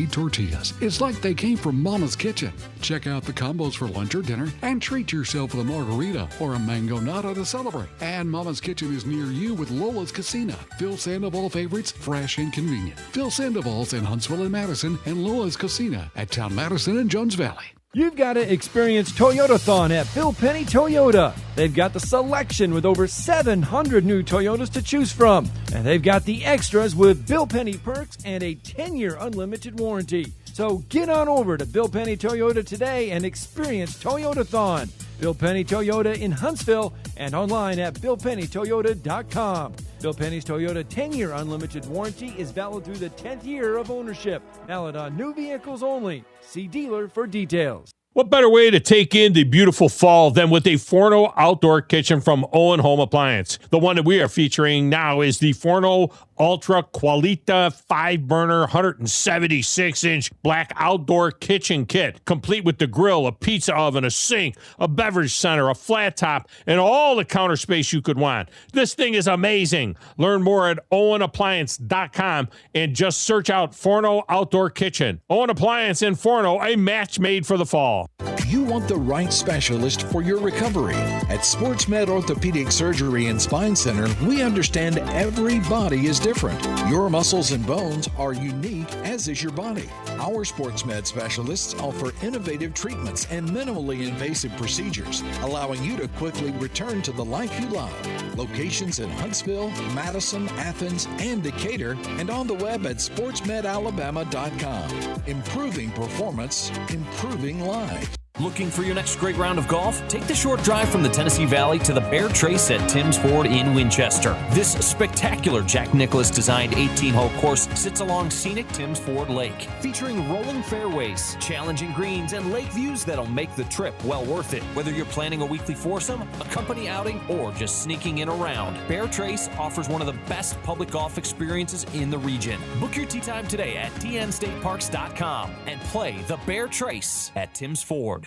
sweet tortillas. It's like they came from Mama's kitchen. Check out the combos for lunch or dinner and treat yourself with a margarita or a mango nata to celebrate. And Mama's Kitchen is near you with Lola's Casina. Phil Sandoval favorites, fresh and convenient. Phil Sandoval's in Huntsville and Madison, and Lola's Casina at Town Madison and Jones Valley. You've got to experience Toyotathon at Bill Penny Toyota. They've got the selection with over 700 new Toyotas to choose from. And they've got the extras with Bill Penny perks and a 10-year unlimited warranty. So get on over to Bill Penny Toyota today and experience Toyotathon. Bill Penny Toyota in Huntsville and online at BillPennyToyota.com. Bill Penny's Toyota 10-year unlimited warranty is valid through the 10th year of ownership. Valid on new vehicles only. See dealer for details. What better way to take in the beautiful fall than with a Forno outdoor kitchen from Owen Home Appliance? The one that we are featuring now is the Forno Ultra Qualita 5-burner 176-inch black outdoor kitchen kit, complete with the grill, a pizza oven, a sink, a beverage center, a flat top, and all the counter space you could want. This thing is amazing. Learn more at owenappliance.com and just search out Forno Outdoor Kitchen. Owen Appliance in Forno, a match made for the fall. You want the right specialist for your recovery. At SportsMed Orthopedic Surgery and Spine Center, we understand every body is different. Your muscles and bones are unique, as is your body. Our SportsMed specialists offer innovative treatments and minimally invasive procedures, allowing you to quickly return to the life you love. Locations in Huntsville, Madison, Athens, and Decatur, and on the web at sportsmedalabama.com. Improving performance, improving lives. Looking for your next great round of golf? Take the short drive from the Tennessee Valley to the Bear Trace at Tim's Ford in Winchester. This spectacular Jack Nicklaus designed 18-hole course sits along scenic Tim's Ford Lake, featuring rolling fairways, challenging greens, and lake views that'll make the trip well worth it. Whether you're planning a weekly foursome, a company outing, or just sneaking in around, Bear Trace offers one of the best public golf experiences in the region. Book your tee time today at tnstateparks.com and play the Bear Trace at Tim's Ford.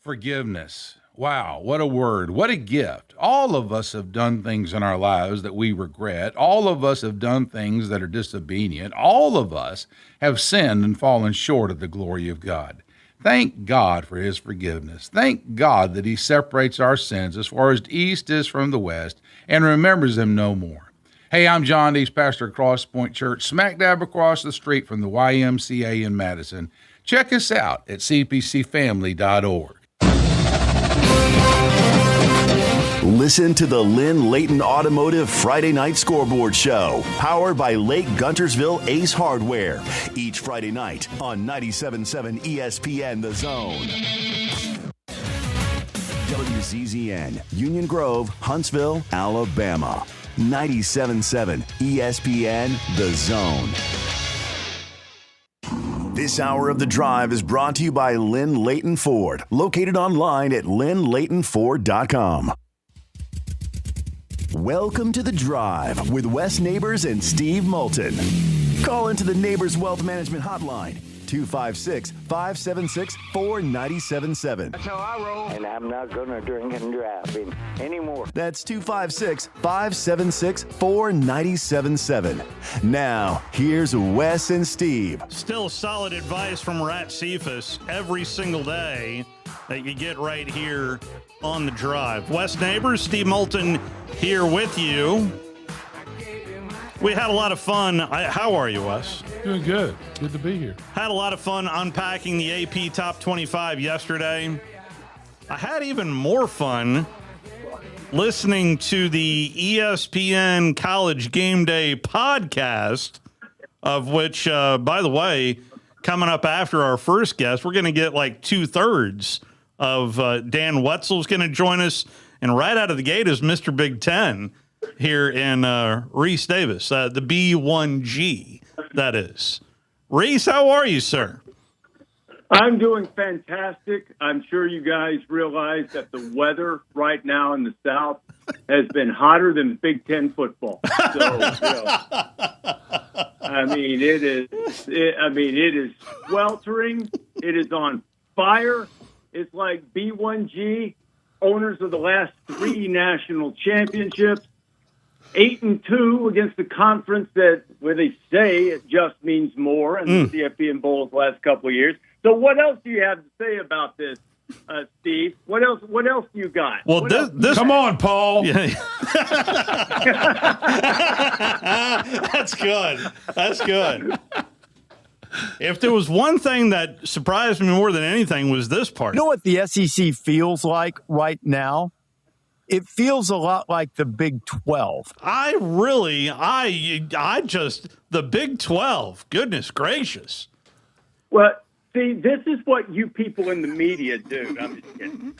Forgiveness. Wow, what a word. What a gift. All of us have done things in our lives that we regret. All of us have done things that are disobedient. All of us have sinned and fallen short of the glory of God. Thank God for his forgiveness. Thank God that he separates our sins as far as the east is from the west and remembers them no more. Hey, I'm John Dees, pastor at Cross Point Church, smack dab across the street from the YMCA in Madison. Check us out at cpcfamily.org. Listen to the Lynn Leighton Automotive Friday Night Scoreboard Show, powered by Lake Guntersville Ace Hardware, each Friday night on 97.7 ESPN The Zone. WZZN, Union Grove, Huntsville, Alabama. 97.7 ESPN The Zone. This hour of The Drive is brought to you by Lynn Leighton Ford, located online at lynnleightonford.com. Welcome to The Drive with Wes Neighbors and Steve Moulton. Call into the Neighbors Wealth Management Hotline, 256-576-4977. That's how I roll. And I'm not going to drink and drive anymore. That's 256-576-4977. Now, here's Wes and Steve. Still solid advice from Rat Cephas every single day that you get right here on The Drive. Wes Neighbors, Steve Moulton here with you. We had a lot of fun. How are you, Wes? Doing good. Good to be here. Had a lot of fun unpacking the AP Top 25 yesterday. I had even more fun listening to the ESPN College Game Day podcast, of which, by the way, coming up after our first guest, we're going to get like 2/3 of Dan Wetzel's going to join us. And right out of the gate is Mr. Big Ten here in Reese Davis, the B1G, that is. Reese, how are you, sir? I'm doing fantastic. I'm sure you guys realize that the weather right now in the South has been hotter than Big Ten football. So, it is sweltering. It is on fire. It's like B1G, owners of the last 3 national championships. 8-2 against the conference where they say it just means more, and the CFP and Bowls the last couple of years. So what else do you have to say about this, Steve? What else do you got? Well, this come on, Paul. Yeah. That's good. That's good. If there was one thing that surprised me more than anything was this part. You know what the SEC feels like right now? It feels a lot like the Big 12. The Big 12. Goodness gracious. Well, see, this is what you people in the media do. I'm just kidding.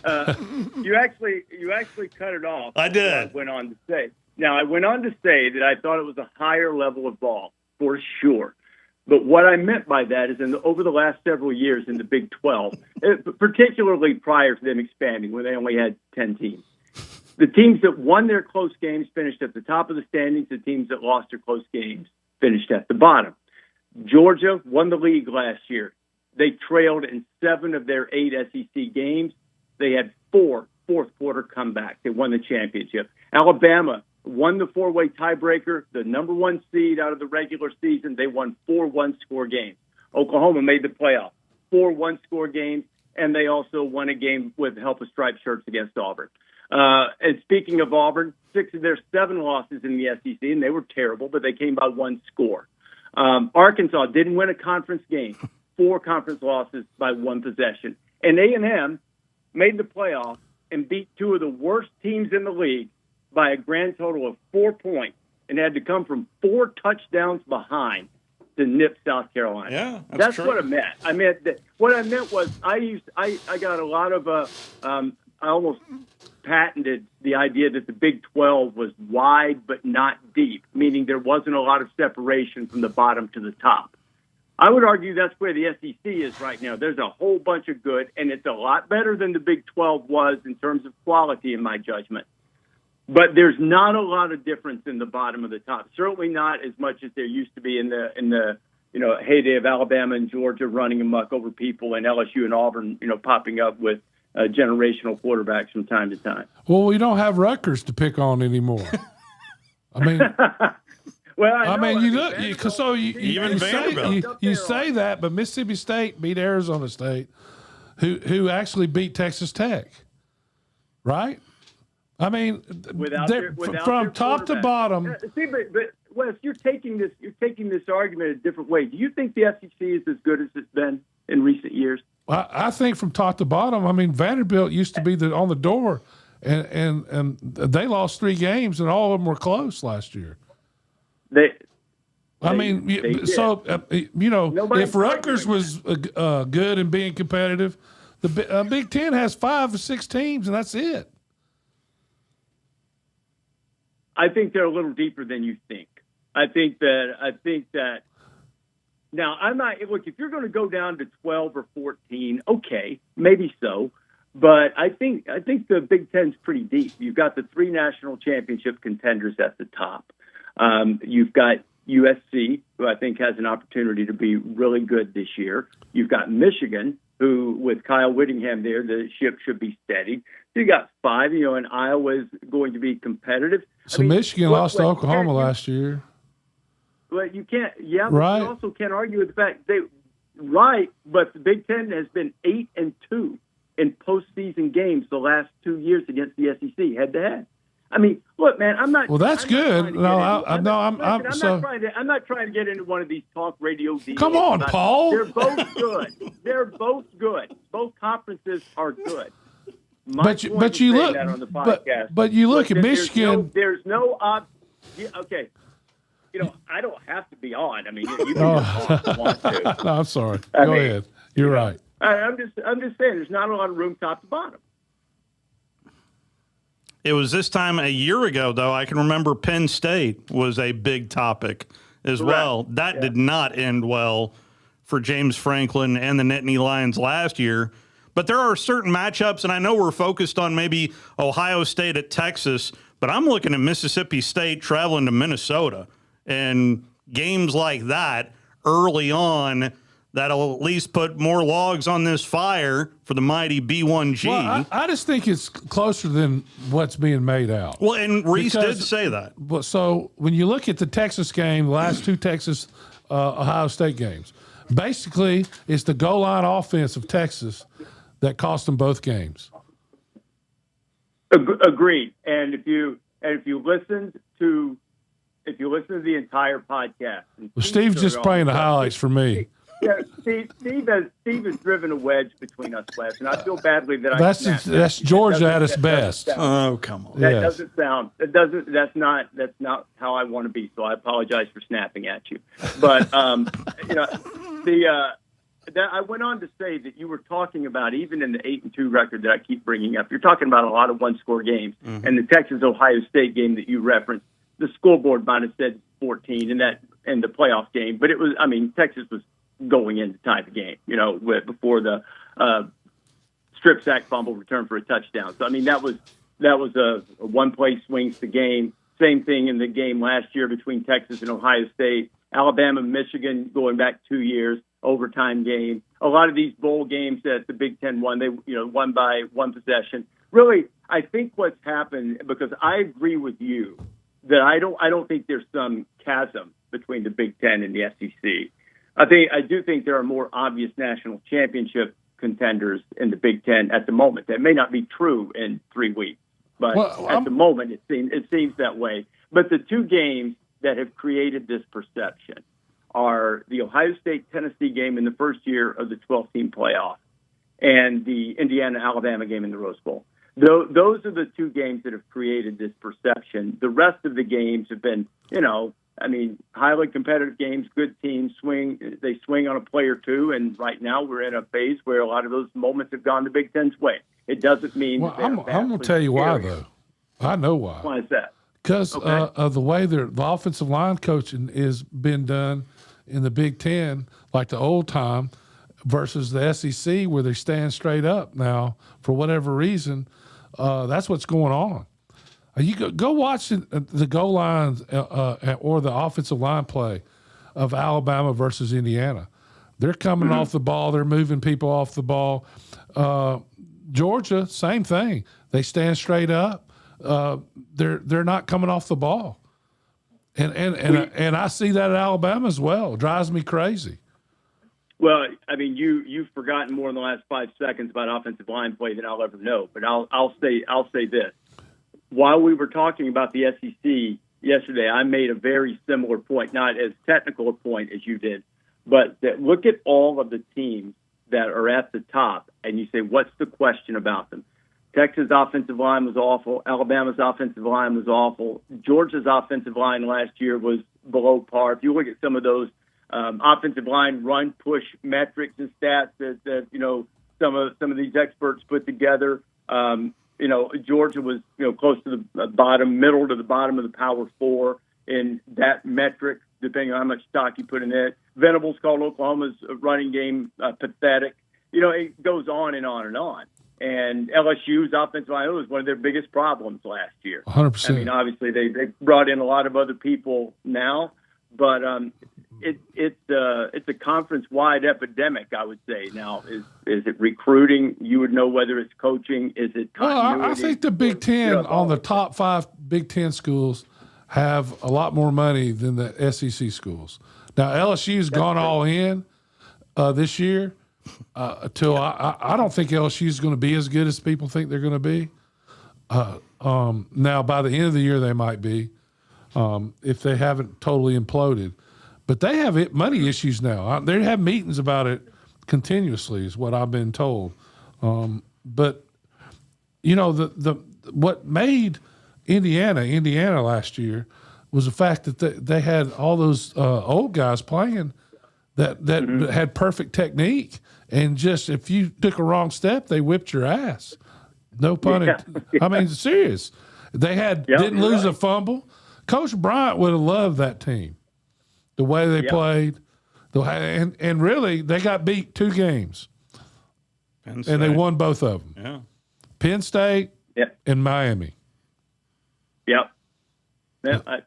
You actually cut it off. I did. I went on to say that I thought it was a higher level of ball, for sure. But what I meant by that is over the last several years in the Big 12, particularly prior to them expanding, when they only had 10 teams, the teams that won their close games finished at the top of the standings. The teams that lost their close games finished at the bottom. Georgia won the league last year. They trailed in 7 of their 8 SEC games. They had 4 fourth-quarter comebacks. They won the championship. Alabama won the 4-way tiebreaker, the number 1 seed out of the regular season. They won 4 one-score games. Oklahoma made the playoff, 4 one-score games, and they also won a game with the help of striped shirts against Auburn. And speaking of Auburn, 6 of their 7 losses in the SEC, and they were terrible, but they came by 1 score. Arkansas didn't win a conference game, 4 conference losses by 1 possession. And A&M made the playoff and beat 2 of the worst teams in the league by a grand total of 4 points and had to come from 4 touchdowns behind to nip South Carolina. Yeah, that's true. what I meant. What I meant was I got a lot of I almost patented the idea that the Big 12 was wide but not deep, meaning there wasn't a lot of separation from the bottom to the top. I would argue that's where the SEC is right now. There's a whole bunch of good, and it's a lot better than the Big 12 was in terms of quality, in my judgment. But there's not a lot of difference in the bottom of the top. Certainly not as much as there used to be in the heyday of Alabama and Georgia running amok over people, and LSU and Auburn popping up with generational quarterbacks from time to time. Well, we don't have Rutgers to pick on anymore. I mean, you say that, but Mississippi State beat Arizona State, who actually beat Texas Tech, right? I mean, from top to bottom. See, but Wes, you're taking this argument a different way. Do you think the SEC is as good as it's been in recent years? I think from top to bottom. I mean, Vanderbilt used to be on the door, and they lost 3 games, and all of them were close last year. If Rutgers was good and being competitive, the Big Ten has 5 or 6 teams, and that's it. I think they're a little deeper than you think. I think that. Now, I'm not. Look, if you're going to go down to 12 or 14, okay, maybe so. But I think the Big Ten's pretty deep. You've got the 3 national championship contenders at the top. You've got USC, who I think has an opportunity to be really good this year. You've got Michigan, who, with Kyle Whittingham there, the ship should be steady. So you got 5, and Iowa's going to be competitive. So Michigan lost to Oklahoma last year. But you can't, but right. You also can't argue with the fact but the Big Ten has been 8-2 in postseason games the last 2 years against the SEC head to head. I mean, look, man, I'm not. Well, that's good. I'm not trying to get into one of these talk radio deals. Come on, Paul. They're both good. Both conferences are good. But you look at Michigan. There's no okay. I don't have to be on. I mean, you can want to. No, I'm sorry. Go ahead. You're right. I'm just saying there's not a lot of room top to bottom. It was this time a year ago, though. I can remember Penn State was a big topic as well. That did not end well for James Franklin and the Nittany Lions last year. But there are certain matchups, and I know we're focused on maybe Ohio State at Texas, but I'm looking at Mississippi State traveling to Minnesota. And games like that early on, that'll at least put more logs on this fire for the mighty B1G. Well, I just think it's closer than what's being made out. Well, and Reese did say that. So when you look at the Texas game, the last two Texas Ohio State games, basically it's the goal line offense of Texas that cost them both games. Agreed. And if you listened to the entire podcast, Steve's just playing the highlights for me. Yeah, Steve has driven a wedge between us, Wes, and I feel badly that that's Georgia at its best. Oh, come on. That's not how I want to be. So I apologize for snapping at you. But I went on to say that you were talking about, even in the 8-2 record that I keep bringing up, you're talking about a lot of one-score games. Mm-hmm. And the Texas-Ohio State game that you referenced, the scoreboard might have said 14 in the playoff game, but it was, Texas was going in to tie the game, before the strip sack fumble return for a touchdown. So, that was a one-play swings the game. Same thing in the game last year between Texas and Ohio State. Alabama, Michigan, going back 2 years, overtime game. A lot of these bowl games that the Big Ten won, they won by one possession. Really, I think what's happened, because I agree with you that I don't think there's some chasm between the Big Ten and the SEC. I do think there are more obvious national championship contenders in the Big Ten at the moment. That may not be true in 3 weeks, but at the moment it seems that way. But the two games that have created this perception are the Ohio State-Tennessee game in the first year of the 12-team playoff and the Indiana-Alabama game in the Rose Bowl. Those are the two games that have created this perception. The rest of the games have been, highly competitive games, good teams swing on a play or two, and right now we're in a phase where a lot of those moments have gone the Big Ten's way. It doesn't mean I'm going to tell you why, though. I know why. Why is that? Because of the way the offensive line coaching is been done in the Big Ten, like the old time, versus the SEC where they stand straight up now for whatever reason. That's what's going on. You go watch the goal lines or the offensive line play of Alabama versus Indiana. They're coming off the ball. They're moving people off the ball. Georgia, same thing. They stand straight up. They're not coming off the ball. And I see that at Alabama as well. It drives me crazy. Well, you've forgotten more in the last 5 seconds about offensive line play than I'll ever know. But I'll say this: while we were talking about the SEC yesterday, I made a very similar point, not as technical a point as you did, but that look at all of the teams that are at the top, and you say, what's the question about them? Texas' offensive line was awful. Alabama's offensive line was awful. Georgia's offensive line last year was below par. If you look at some of those offensive line run push metrics and stats that some of these experts put together, Georgia was close to the middle to the bottom of the Power Four in that metric, depending on how much stock you put in it. Venables called Oklahoma's running game pathetic. It goes on and on and on. And LSU's offensive line was one of their biggest problems last year. 100%. Obviously they brought in a lot of other people now, but it's a conference-wide epidemic, I would say. Now, is it recruiting? You would know whether it's coaching. Is it continuity? Well, I think the Big Ten on the top 5 Big Ten schools have a lot more money than the SEC schools. Now, LSU's gone all in this year. I don't think LSU is going to be as good as people think they're going to be. Now, by the end of the year, they might be if they haven't totally imploded. But they have money issues now. They have meetings about it continuously, is what I've been told. But what made Indiana last year was the fact that they had all those old guys playing that had perfect technique. And just if you took a wrong step, they whipped your ass. No pun intended. Serious. They didn't lose a fumble. Coach Bryant would have loved that team, the way they played. And really, they got beat 2 games. And they won both of them. Yeah. Penn State and Miami. Yep. Yeah,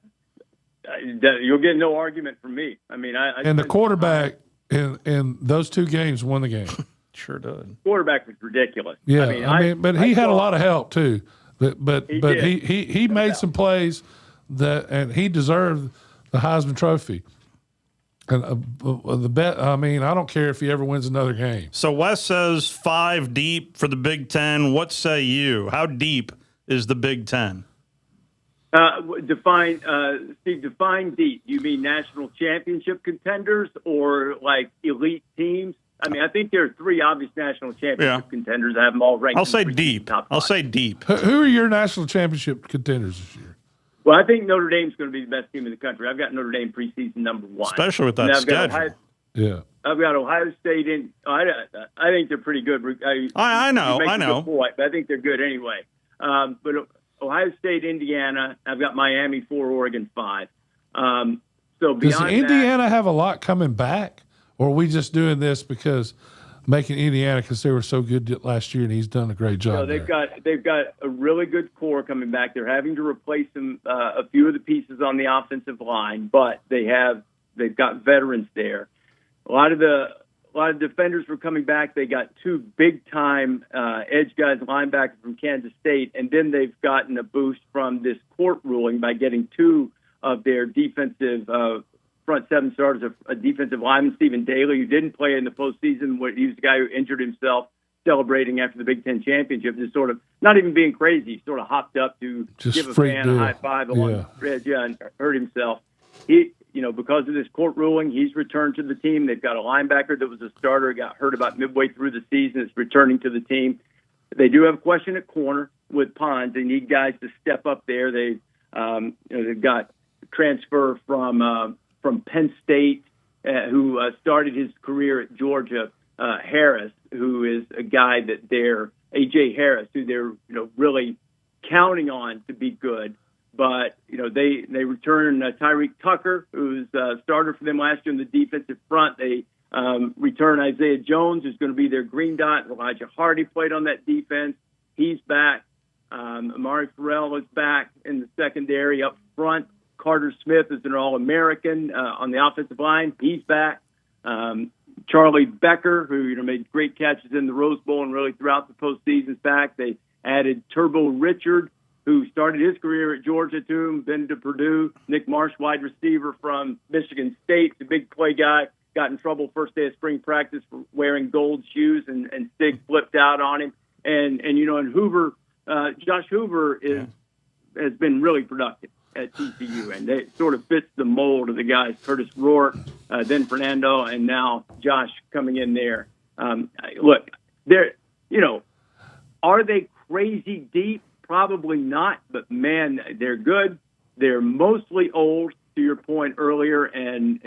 you'll get no argument from me. And the quarterback in those two games won the game. Sure did. Quarterback was ridiculous. Yeah, I mean, but he had a lot of help too. But he made some plays and he deserved the Heisman Trophy. And the bet, I mean, I don't care if he ever wins another game. So Wes says 5 deep for the Big Ten. What say you? How deep is the Big Ten? Define deep. You mean national championship contenders or like elite teams? I mean, I think there are 3 obvious national championship contenders. I have them all ranked. I'll say deep. I'll say deep. Who are your national championship contenders this year? Well, I think Notre Dame's going to be the best team in the country. I've got Notre Dame preseason number 1, especially with that schedule. I've got Ohio State in. I think they're pretty good. I know. Point, but I think they're good anyway. But Ohio State, Indiana. I've got Miami 4, Oregon 5. So does Indiana have a lot coming back, or are we just doing this because making Indiana because they were so good last year and he's done a great job? No, they've got a really good core coming back. They're having to replace a few of the pieces on the offensive line, but they've got veterans there. A lot of defenders were coming back. They got 2 big time edge guys, linebackers from Kansas State, and then they've gotten a boost from this court ruling by getting 2 of their defensive front 7 starters, a defensive lineman, Stephen Daly, who didn't play in the postseason. He was the guy who injured himself celebrating after the Big Ten championship. Just sort of not even being crazy, sort of hopped up to give a fan a high five along the bridge, and hurt himself. Because of this court ruling, he's returned to the team. They've got a linebacker that was a starter, got hurt about midway through the season. Is returning to the team. They do have a question at corner with Pons. They need guys to step up there. They've got transfer from Penn State, who started his career at Georgia, Harris, who is a guy that A.J. Harris, who they're really counting on to be good. But they return Tyreek Tucker, who's a starter for them last year in the defensive front. They return Isaiah Jones, who's going to be their green dot. Elijah Hardy played on that defense. He's back. Amari Farrell is back in the secondary up front. Carter Smith is an All-American on the offensive line. He's back. Charlie Becker, who made great catches in the Rose Bowl and really throughout the postseason, is back. They added Turbo Richard, who started his career at Georgia to him, been to Purdue. Nick Marsh, wide receiver from Michigan State, the big play guy, got in trouble first day of spring practice for wearing gold shoes, and Stig flipped out on him. And Hoover, Josh Hoover has been really productive at TCU, and it sort of fits the mold of the guys, Curtis Rourke, then Fernando, and now Josh coming in there. Look, are they crazy deep? Probably not, but man, they're good. They're mostly old, to your point earlier, and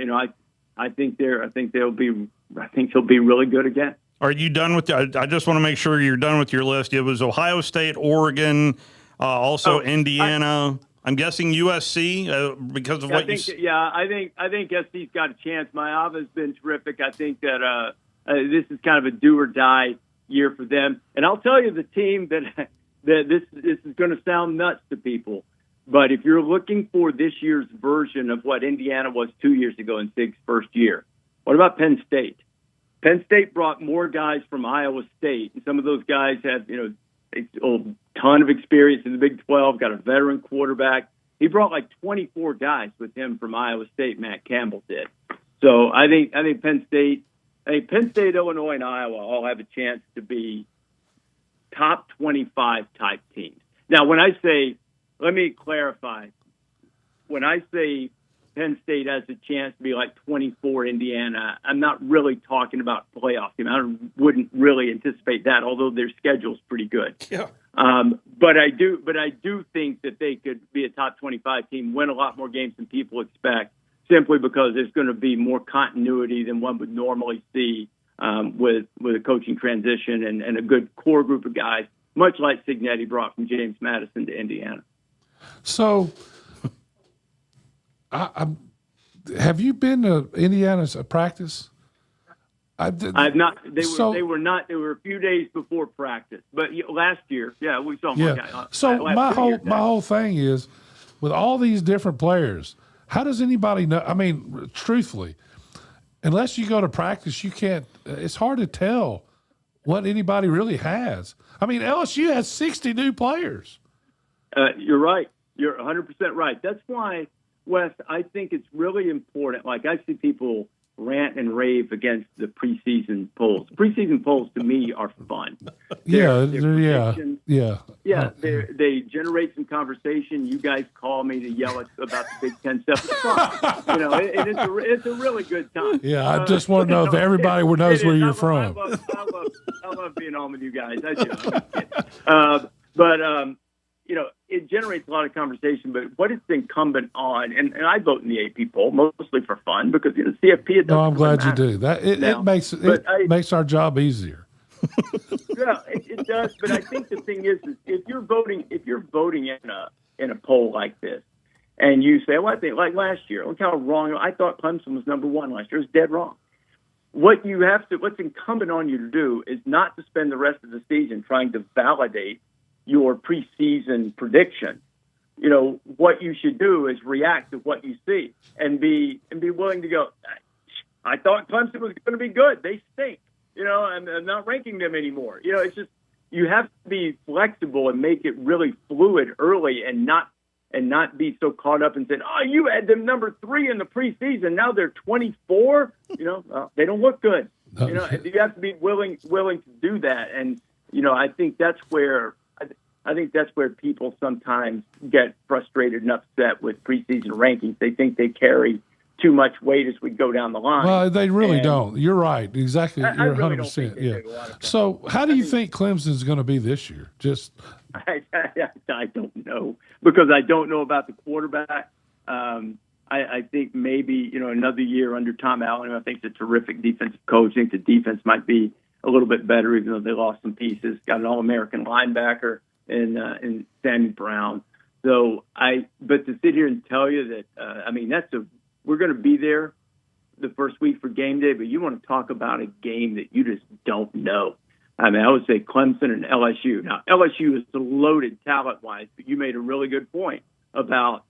I think they'll be really good again. Are you done with? I just want to make sure you're done with your list. It was Ohio State, Oregon, also Indiana. I'm guessing USC because of what you said. Yeah, I think SC's got a chance. Maava's been terrific. I think that this is kind of a do or die year for them. And I'll tell you, the team that this is going to sound nuts to people, but if you're looking for this year's version of what Indiana was 2 years ago in Stig's first year, what about Penn State? Penn State brought more guys from Iowa State, and some of those guys have a ton of experience in the Big 12, got a veteran quarterback. He brought like 24 guys with him from Iowa State, Matt Campbell did. So I think Penn State, Illinois, and Iowa all have a chance to be top 25 type teams. Now, let me clarify. When I say Penn State has a chance to be like 24 Indiana, I'm not really talking about playoff team. I wouldn't really anticipate that, although their schedule's pretty good. Yeah. But I do think that they could be a top 25 team, win a lot more games than people expect, simply because there's going to be more continuity than one would normally see with a coaching transition and a good core group of guys, much like Cignetti brought from James Madison to Indiana. So, have you been to Indiana's practice? I've not. They were not. They were a few days before practice, but last year, we saw them. Yeah. So my whole thing is, with all these different players, how does anybody know? I mean, truthfully, unless you go to practice, you can't. It's hard to tell what anybody really has. I mean, LSU has 60 new players. You're right. You're 100% right. That's why, Wes, I think it's really important. Like, I see people rant and rave against the preseason polls. Preseason polls, to me, are fun. Yeah. They generate some conversation. You guys call me to yell about the Big Ten stuff. It's fun. It's a really good time. Yeah, I just want to know if everybody knows where you're from. I love being on with you guys. I do. But it generates a lot of conversation. But what it's incumbent on, and I vote in the AP poll mostly for fun because CFP. It no, I'm glad you do that. It makes our job easier. Yeah, it does. But I think the thing is if you're voting in a poll like this, and you say, well, I think like last year, look how wrong I thought Clemson was number one last year. It's dead wrong. What's incumbent on you to do is not to spend the rest of the season trying to validate your preseason prediction. What you should do is react to what you see and be willing to go, I thought Clemson was going to be good. They stink. I'm not ranking them anymore. It's just you have to be flexible and make it really fluid early and not be so caught up and saying, oh, you had them number 3 in the preseason. Now they're 24. They don't look good. You have to be willing to do that. And, I think that's where people sometimes get frustrated and upset with preseason rankings. They think they carry too much weight as we go down the line. Well, they really don't. You're right. Exactly. You're 100%. Yeah. So how do you think Clemson's going to be this year? I don't know because I don't know about the quarterback. I think maybe, another year under Tom Allen, I think it's a terrific defensive coach. I think the defense might be a little bit better, even though they lost some pieces. Got an All-American linebacker in Sammy Brown. But to sit here and tell you that, we're going to be there the first week for game day, but you want to talk about a game that you just don't know. I would say Clemson and LSU. Now, LSU is loaded talent-wise, but you made a really good point about,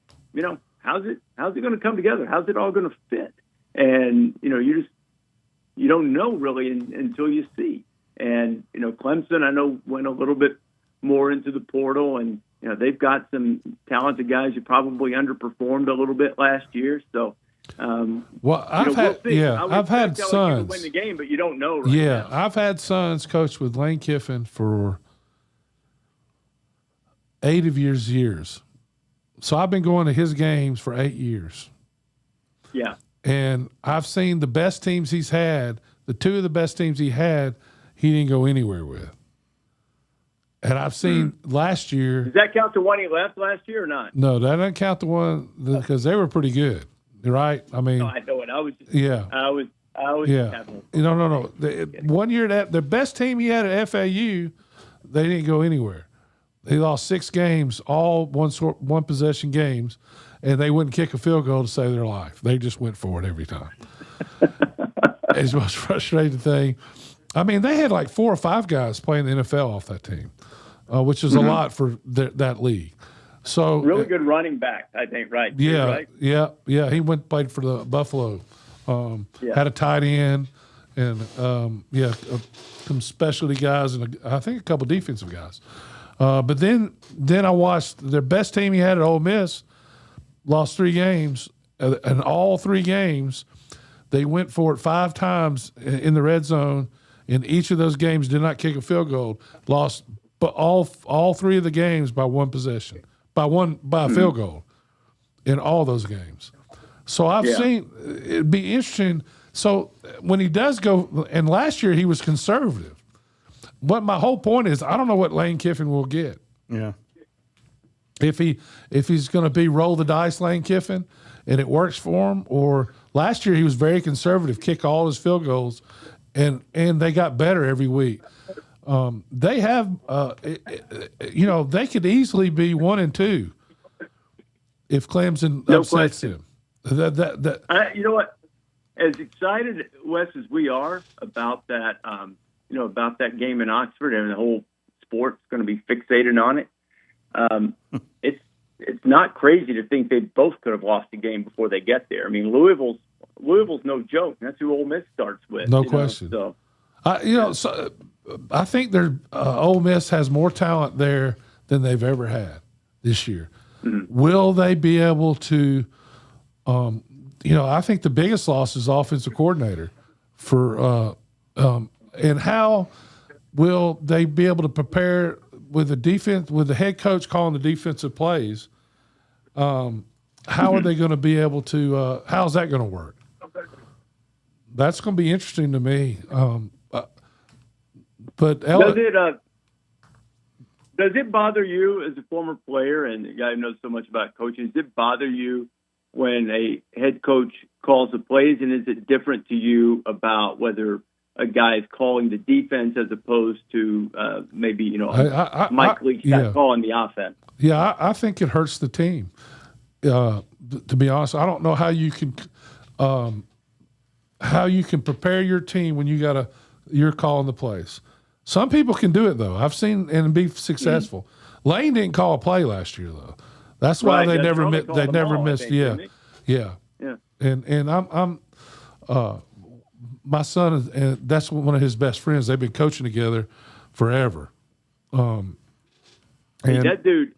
how's it going to come together? How's it all going to fit? And, you don't know really until you see. And, Clemson, I know, went a little bit more into the portal, and, they've got some talented guys who probably underperformed a little bit last year. So, I've had sons win the game, but you don't know. Now. I've had sons coached with Lane Kiffin for 8 of his years. So I've been going to his games for 8 years. Yeah. And I've seen the best teams he's had, the 2 of the best teams he didn't go anywhere with. And I've seen last year. Does that count the one he left last year or not? No, that doesn't count the one because they were pretty good, right? I mean, no, I know it. I was. Yeah. No. 1 year the best team he had at FAU, they didn't go anywhere. They lost 6 games, all one possession games, and they wouldn't kick a field goal to save their life. They just went for it every time. It's the most frustrating thing. I mean, they had like 4 or 5 guys playing the NFL off that team, which is a lot for that league. So really good running back, I think, right? Yeah, right? Yeah. He played for the Buffalo. Had a tight end, and some specialty guys, and I think a couple defensive guys. But then I watched their best team he had at Ole Miss lost 3 games, and all 3 games they went for it 5 times in the red zone. In each of those games, did not kick a field goal. Lost, but all 3 of the games by 1 possession, by a field goal, in all those games. So I've seen it'd be interesting. So when he does go, and last year he was conservative. But my whole point is, I don't know what Lane Kiffin will get. Yeah. If he's going to be roll the dice Lane Kiffin, and it works for him, or last year he was very conservative, kick all his field goals. And they got better every week. They have, they could easily be 1-2 if Clemson upsets him. You know what? As excited, Wes, as we are about that, about that game in Oxford, and the whole sport's going to be fixated on it. It's not crazy to think they both could have lost a game before they get there. I mean, Louisville's Louisville's no joke. That's who Ole Miss starts with. No question. I think Ole Miss has more talent there than they've ever had this year. Mm-hmm. Will they be able to? I think the biggest loss is offensive coordinator and how will they be able to prepare with the defense, with the head coach calling the defensive plays? How are they going to be able to? How's that going to work? That's going to be interesting to me. But does it bother you as a former player and a guy who knows so much about coaching? Does it bother you when a head coach calls the plays, and is it different to you about whether a guy is calling the defense as opposed to maybe Mike Leach calling the offense? Yeah, I think it hurts the team. To be honest, I don't know how you can prepare your team when you're calling the plays. Some people can do it though. I've seen and be successful. Mm-hmm. Lane didn't call a play last year though. That's why they never missed. Yeah. And I'm my son and that's one of his best friends. They've been coaching together forever. That dude,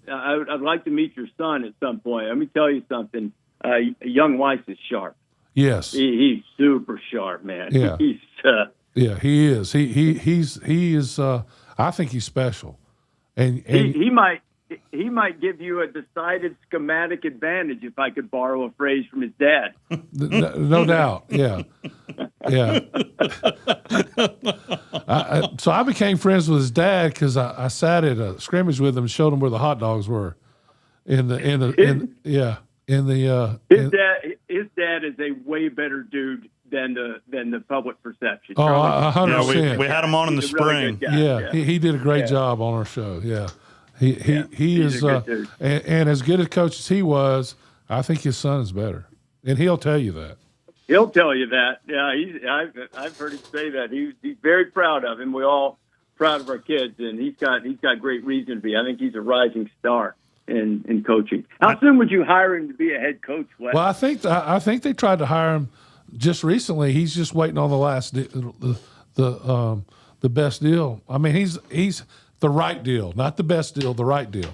I'd like to meet your son at some point. Let me tell you something. Young Weiss is sharp. Yes, he's super sharp, man. Yeah, he is. He is. I think he's special, and he might give you a decided schematic advantage, if I could borrow a phrase from his dad. No doubt. Yeah. So I became friends with his dad because I sat at a scrimmage with him and showed him where the hot dogs were. His dad is a way better dude than the public perception. Oh, 100%. We had him on in the spring. Really he did a great job on our show. Yeah. He is and as good a coach as he was, I think his son is better, and he'll tell you that. He'll tell you that. Yeah, I've heard him say that. He's very proud of him. We're all proud of our kids, and he's got great reason to be. I think he's a rising star in coaching. How soon would you hire him to be a head coach, Wes? Well, I think they tried to hire him just recently. He's just waiting on the last the best deal. I mean, he's the right deal, not the best deal, the right deal.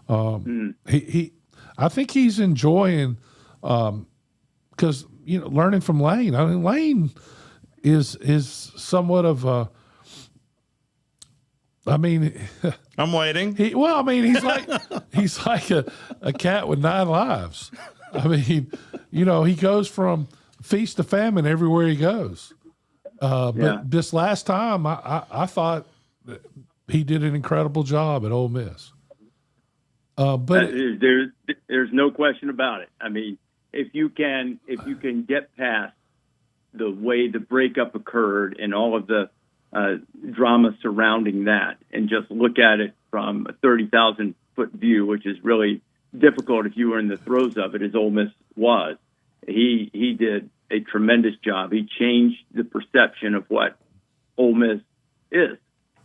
I think he's enjoying because learning from Lane. I mean, Lane is somewhat of I'm waiting. He's like a cat with 9 lives. I mean, he goes from feast to famine everywhere he goes. But this last time, I thought he did an incredible job at Ole Miss. But there's no question about it. I mean, if you can get past the way the breakup occurred and all of the drama surrounding that, and just look at it from a 30,000-foot view, which is really difficult if you were in the throes of it, as Ole Miss was. He did a tremendous job. He changed the perception of what Ole Miss is.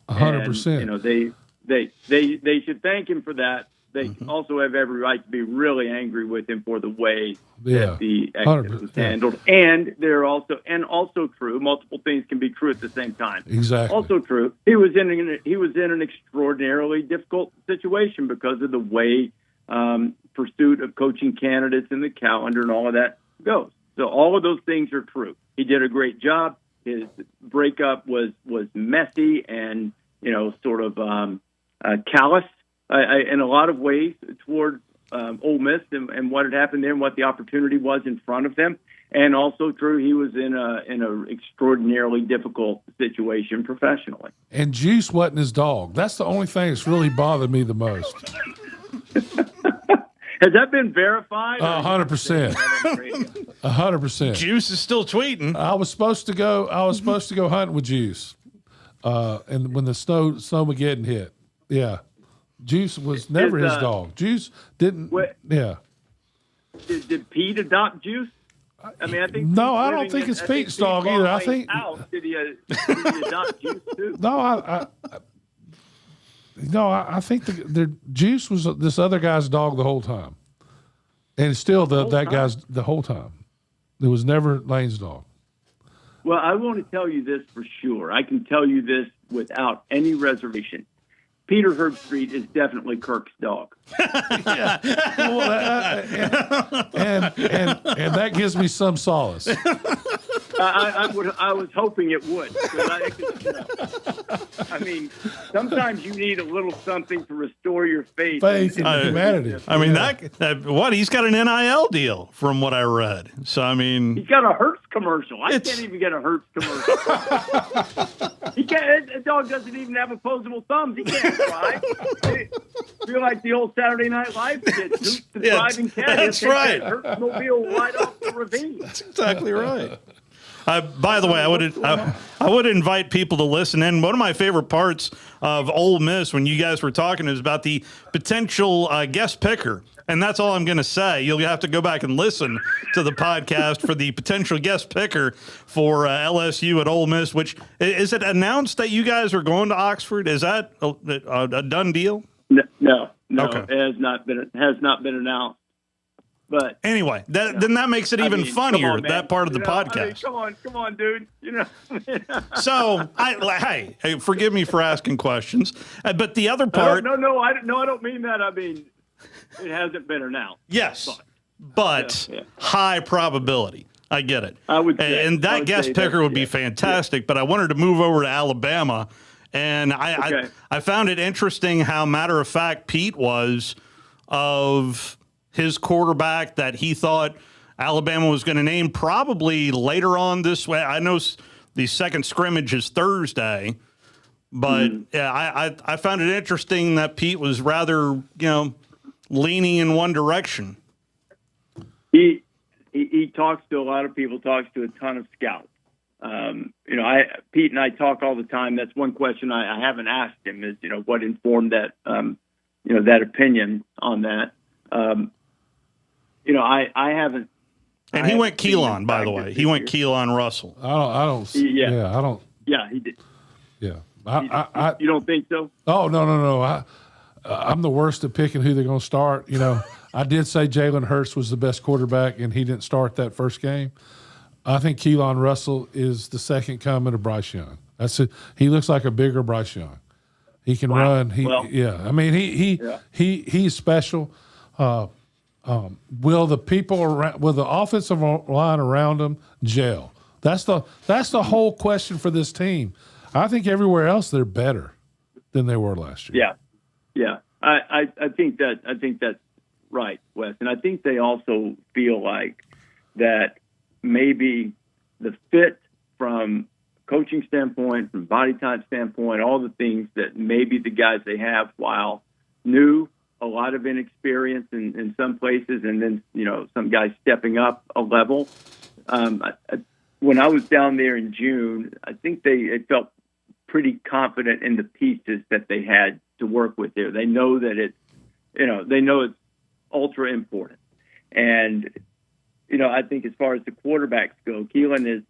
100%. They should thank him for that. They also have every right to be really angry with him for the way that the exit was handled. And they're also true. Multiple things can be true at the same time. Exactly. Also true. He was in an extraordinarily difficult situation because of the way pursuit of coaching candidates in the calendar and all of that goes. So all of those things are true. He did a great job. His breakup was messy and sort of callous in a lot of ways toward Ole Miss and what had happened there and what the opportunity was in front of them. And also true, he was in an extraordinarily difficult situation professionally. And Juice wasn't his dog. That's the only thing that's really bothered me the most. Has that been verified? 100%. 100%. Juice is still tweeting. I was supposed to go hunting with Juice, and when the snowmageddon hit, Juice was never his dog. Juice didn't. Did Pete adopt Juice? I mean, I think. No, I don't think it's Pete's dog either. I think. Did he adopt Juice too? No, I think the Juice was this other guy's dog the whole time, and it's still that guy's the whole time. It was never Lane's dog. Well, I want to tell you this for sure. I can tell you this without any reservation. Peter Herbstreit is definitely Kirk's dog. Yeah. And that gives me some solace. I was hoping it would. I mean, sometimes you need a little something to restore your faith in humanity. I mean, he's got an NIL deal from what I read. So, I mean. He's got a Hertz commercial. I can't even get a Hertz commercial. A dog doesn't even have opposable thumbs. He can't drive. Feel like the old Saturday Night Live skit. Dukes the driving cat. That's right. Hertz mobile right off the ravine. That's exactly right. By the way, I would invite people to listen in. One of my favorite parts of Ole Miss when you guys were talking is about the potential guest picker. And that's all I'm going to say. You'll have to go back and listen to the podcast for the potential guest picker for LSU at Ole Miss, which is it announced that you guys are going to Oxford? Is that a done deal? No, okay. It has not been announced. But anyway, then that makes it even funnier, that part of the podcast. Come on, dude. So, hey, forgive me for asking questions, but the other part. No, I don't mean that. I mean, it hasn't been announced. Yes, but high probability. I get it. I would say, and that guest picker would be fantastic. But I wanted to move over to Alabama, and I found it interesting how matter of fact Pete was of his quarterback that he thought Alabama was going to name probably later on this way. I know the second scrimmage is Thursday, but I found it interesting that Pete was rather, leaning in one direction. He talks to a lot of people, talks to a ton of scouts. Pete and I talk all the time. That's one question I haven't asked him is, what informed that, that opinion on that. I haven't. And he went Keelan, by the way. He went Keelan Russell. I don't. Yeah, he did. Yeah. You don't think so? Oh, no. I'm the worst at picking who they're going to start. I did say Jalen Hurts was the best quarterback, and he didn't start that first game. I think Keelan Russell is the second coming of Bryce Young. That's it. He looks like a bigger Bryce Young. He can run. I mean, he's special. Will the offensive line around him gel? That's the whole question for this team. I think everywhere else they're better than they were last year. Yeah. I think that's right, Wes. And I think they also feel like that maybe the fit from coaching standpoint, from body type standpoint, all the things that maybe the guys they have, while new, a lot of inexperience in some places, and then, some guys stepping up a level. When I was down there in June, I think they felt pretty confident in the pieces that they had to work with there. They know that it's ultra important. And, I think as far as the quarterbacks go, Keelan is,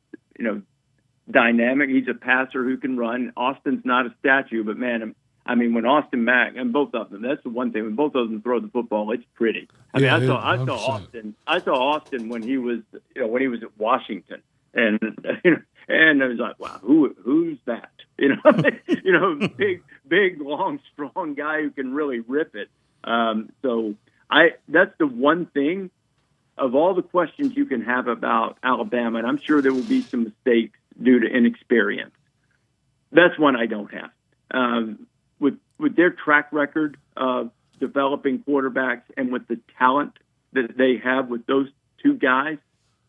dynamic. He's a passer who can run. Austin's not a statue, but man, I mean, when Austin Mack and both of them, that's the one thing. When both of them throw the football, it's pretty. I saw Austin when he was at Washington, and and I was like, wow, who's that? Big, long, strong guy who can really rip it. So that's the one thing of all the questions you can have about Alabama, and I'm sure there will be some mistakes due to inexperience. That's one I don't have. With their track record of developing quarterbacks and with the talent that they have with those two guys,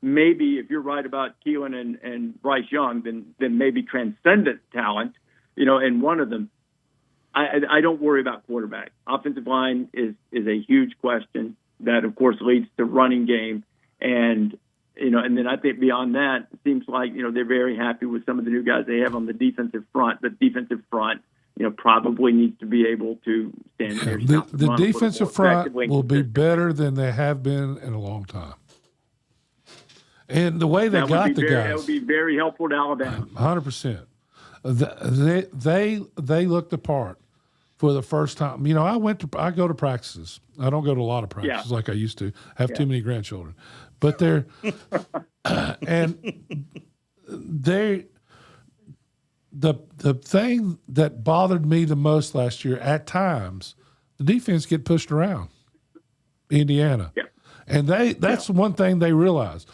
maybe if you're right about Keelan and Bryce Young, then maybe transcendent talent, in one of them. I don't worry about quarterback. Offensive line is a huge question that, of course, leads to running game. And then I think beyond that, it seems like, they're very happy with some of the new guys they have on the defensive front. The defensive front, probably needs to be able to stand there. The defensive front will be better than they have been in a long time. And the way they got the guys. That would be very helpful to Alabama. 100%. They looked the part for the first time. I go to practices. I don't go to a lot of practices like I used to. I have too many grandchildren. But they're the thing that bothered me the most last year, at times, the defense get pushed around. Indiana. Yeah. And that's one thing they realize.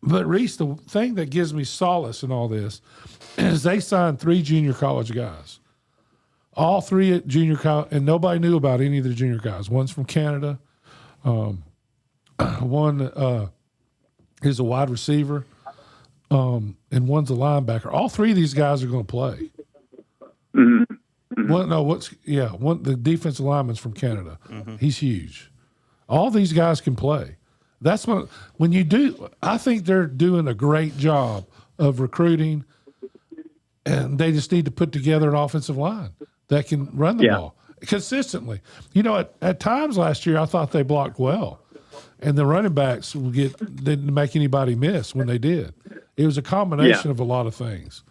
But Reese, the thing that gives me solace in all this is they signed 3 junior college guys. All 3 at junior college, and nobody knew about any of the junior guys. One's from Canada. One is a wide receiver. And one's a linebacker. All 3 of these guys are going to play. Mm-hmm. The defensive lineman's from Canada. Mm-hmm. He's huge. All these guys can play. That's when you do. I think they're doing a great job of recruiting, and they just need to put together an offensive line that can run the ball consistently. At times last year, I thought they blocked well, and the running backs didn't make anybody miss when they did. It was a combination of a lot of things.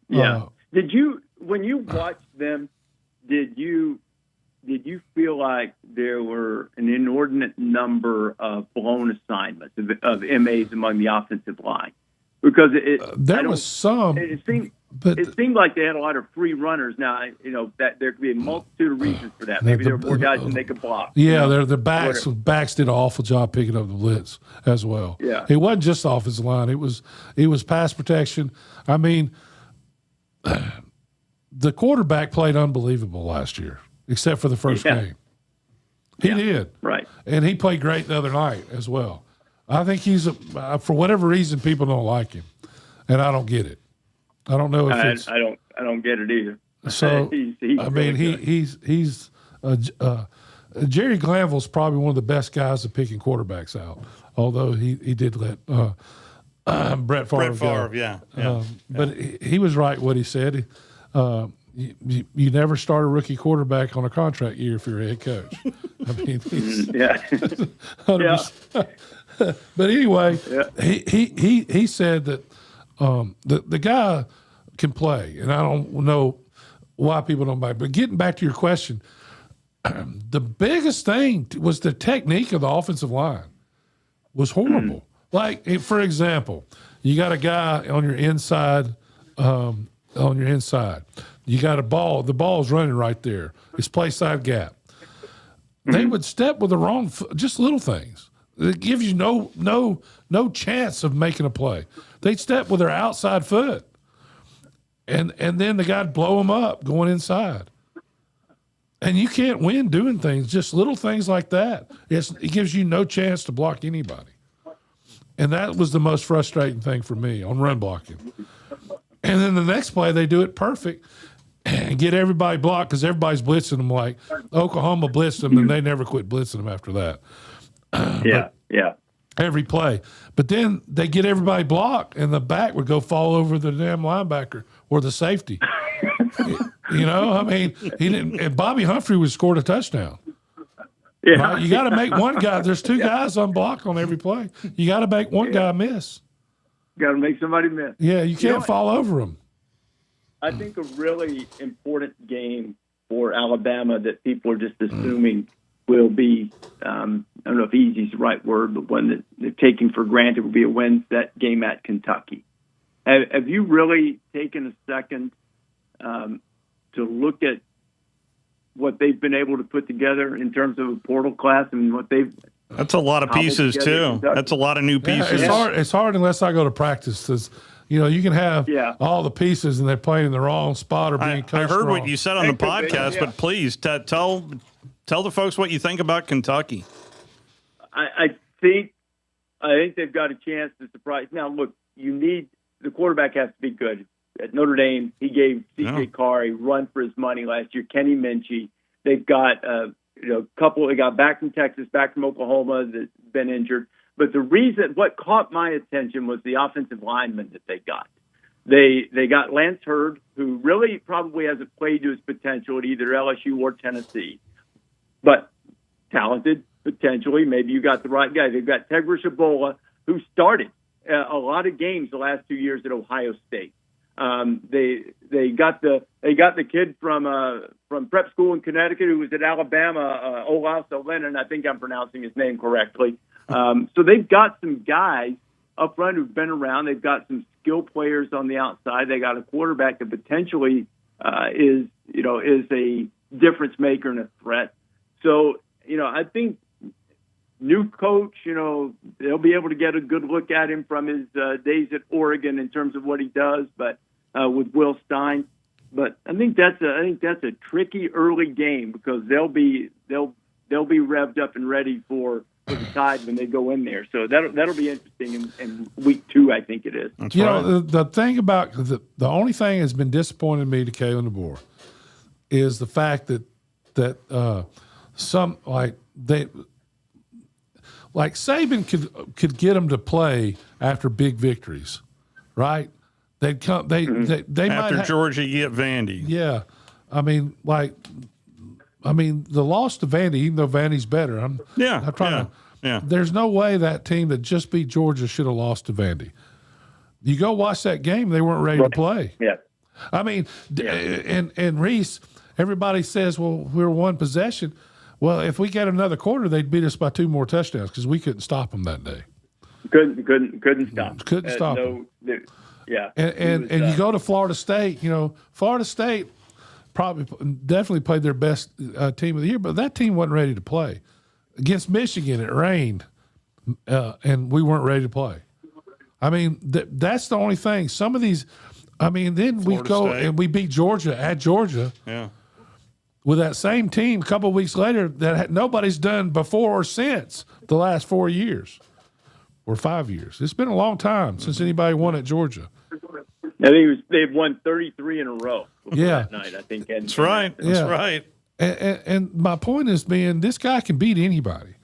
Yeah. When you watched them, did you feel like there were an inordinate number of blown assignments of MAs among the offensive line? Because there was some. It seemed like they had a lot of free runners. Now, that there could be a multitude of reasons for that. Maybe there were more guys than they could block. Yeah, the backs did an awful job picking up the blitz as well. Yeah, it wasn't just the offensive line. It was pass protection. I mean, the quarterback played unbelievable last year, except for the first game. He did. Right. And he played great the other night as well. I think he's for whatever reason, people don't like him, and I don't get it. I don't know if it's. I don't get it either. So he's Jerry Glanville's probably one of the best guys at picking quarterbacks out. Although he did let Brett Favre go. But he was right what he said. You never start a rookie quarterback on a contract year if you're a head coach. I mean, but anyway, he said that the guy can play, and I don't know why people don't buy it. But getting back to your question, the biggest thing was the technique of the offensive line was horrible. Like, for example, you got a guy on your inside. You got a ball. The ball's running right there. It's play side gap. They would step with the wrong, just little things. It gives you no chance of making a play. They'd step with their outside foot, and then the guy'd blow them up going inside. And you can't win doing things, just little things like that. It gives you no chance to block anybody. And that was the most frustrating thing for me on run blocking. And then the next play, they do it perfect and get everybody blocked because everybody's blitzing them like Oklahoma blitzed them, and they never quit blitzing them after that. Every play. But then they get everybody blocked, and the back would go fall over the damn linebacker or the safety. I mean, he didn't. And Bobby Humphrey would scored a touchdown. Yeah, right? You got to make one guy. There's 2 guys unblocked on every play. You got to make one guy miss. Got to make somebody miss. Yeah, you can't fall over them. I think a really important game for Alabama that people are just assuming will be, I don't know if easy is the right word, but one that they're taking for granted will be a Wednesday game at Kentucky. Have you really taken a second to look at what they've been able to put together in terms of a portal class and what they've That's a lot of pieces too. That's a lot of new pieces. It's hard unless I go to practice because you can have all the pieces and they're playing in the wrong spot or being coached I heard wrong. what you said on the podcast, but please tell the folks what you think about Kentucky. I think they've got a chance to surprise. Now, look, the quarterback has to be good. At Notre Dame, he gave C.J. Carr a run for his money last year. Kenny Minchie. They've got a couple. They got back from Texas, back from Oklahoma that's been injured. But what caught my attention was the offensive lineman that they got. They got Lance Hurd, who really probably hasn't played to his potential at either LSU or Tennessee, but talented potentially. Maybe you got the right guy. They've got Tegra Shabola, who started a lot of games the last 2 years at Ohio State. They got the kid from prep school in Connecticut who was at Alabama, Olasa Lennon. I think I'm pronouncing his name correctly. So they've got some guys up front who've been around. They've got some skill players on the outside. They got a quarterback that potentially is a difference maker and a threat. So I think new coach, they'll be able to get a good look at him from his days at Oregon in terms of what he does, but with Will Stein. But I think that's a tricky early game because they'll be revved up and ready for the Tide when they go in there. So that'll be interesting in week 2, I think it is. That's right. The thing about the only thing that's been disappointing me to Kalen DeBoer is the fact that some Saban could get them to play after big victories, right? They'd come. They after might Georgia, you get Vandy. Yeah, I mean, the loss to Vandy, even though Vandy's better. I'm trying to. There's no way that team that just beat Georgia should have lost to Vandy. You go watch that game; they weren't ready to play. Yeah, I mean, and Reese. Everybody says, "Well, we're one possession." Well, if we get another quarter, they'd beat us by 2 more touchdowns because we couldn't stop them that day. Couldn't stop. Couldn't stop them. Yeah. And you go to Florida State. Florida State definitely played their best team of the year, but that team wasn't ready to play. Against Michigan, it rained, and we weren't ready to play. I mean, that's the only thing. Some of these, then Florida we go State. And we beat Georgia at Georgia. Yeah. With that same team a couple of weeks later that nobody's done before or since the last 4 years or 5 years. It's been a long time since anybody won at Georgia. I think they've won 33 in a row. Yeah. That night, I think. That's right. That's right. And my point is, this guy can beat anybody,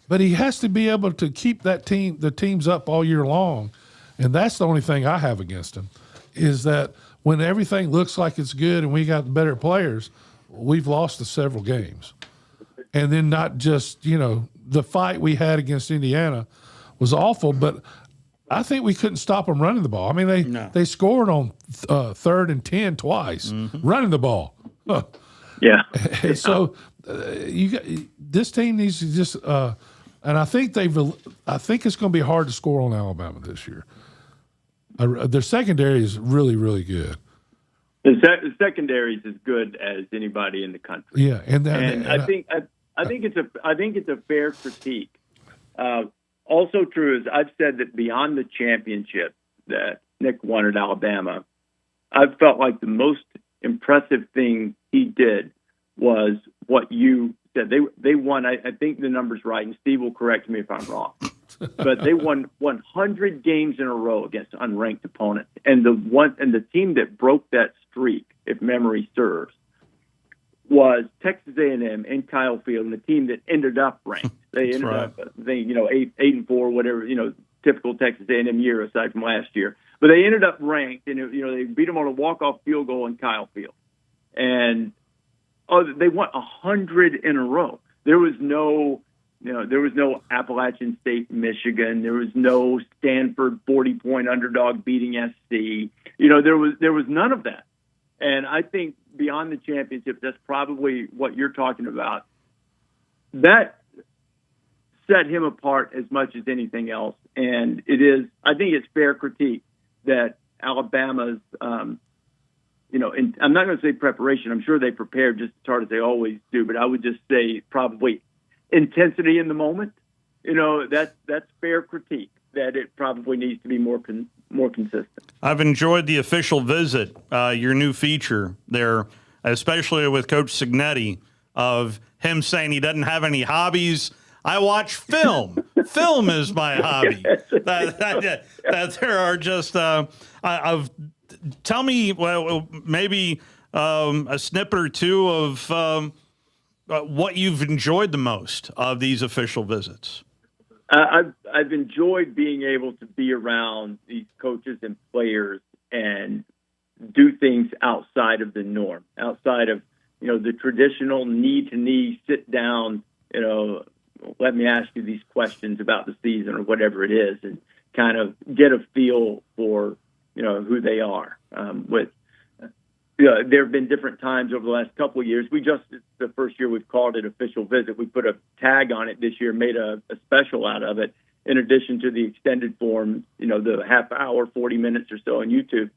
but he has to be able to keep the teams up all year long. And that's the only thing I have against him is that when everything looks like it's good and we got better players, we've lost the several games. And then not just, the fight we had against Indiana was awful, but I think we couldn't stop them running the ball. I mean, they scored on 3rd and 10 twice, running the ball. Yeah. And so this team needs to just and I think it's going to be hard to score on Alabama this year. Their secondary is really, really good. The secondary is as good as anybody in the country. Yeah, and I think it's a fair critique. Also true is I've said that beyond the championship that Nick won at Alabama, I've felt like the most impressive thing he did was what you said. They won. I think the number's right, and Steve will correct me if I'm wrong. But they won 100 games in a row against unranked opponents, and the team that broke that streak, if memory serves, was Texas A&M and Kyle Field, and the team that ended up ranked. They ended up 8-4, whatever, typical Texas A&M year aside from last year. But they ended up ranked, and they beat them on a walk-off field goal in Kyle Field, and they won 100 in a row. There was no Appalachian State, Michigan. There was no Stanford 40-point underdog beating SC. There was none of that. And I think beyond the championship, that's probably what you're talking about. That set him apart as much as anything else. And I think it's fair critique that Alabama's, and I'm not going to say preparation. I'm sure they prepared just as hard as they always do, but I would just say probably intensity in the moment. That's fair critique, that it probably needs to be more consistent. I've enjoyed the official visit, your new feature there, especially with Coach Cignetti, of him saying he doesn't have any hobbies. I watch film. Film is my hobby. That there are just tell me, well, maybe a snippet or two of what you've enjoyed the most of these official visits. I've enjoyed being able to be around these coaches and players and do things outside of the norm, outside of the traditional knee-to-knee, sit down, let me ask you these questions about the season or whatever it is, and kind of get a feel for who they are. There have been different times over the last couple of years. It's the first year we've called it official visit. We put a tag on it this year, made a special out of it, in addition to the extended form, the half hour, 40 minutes or so on YouTube.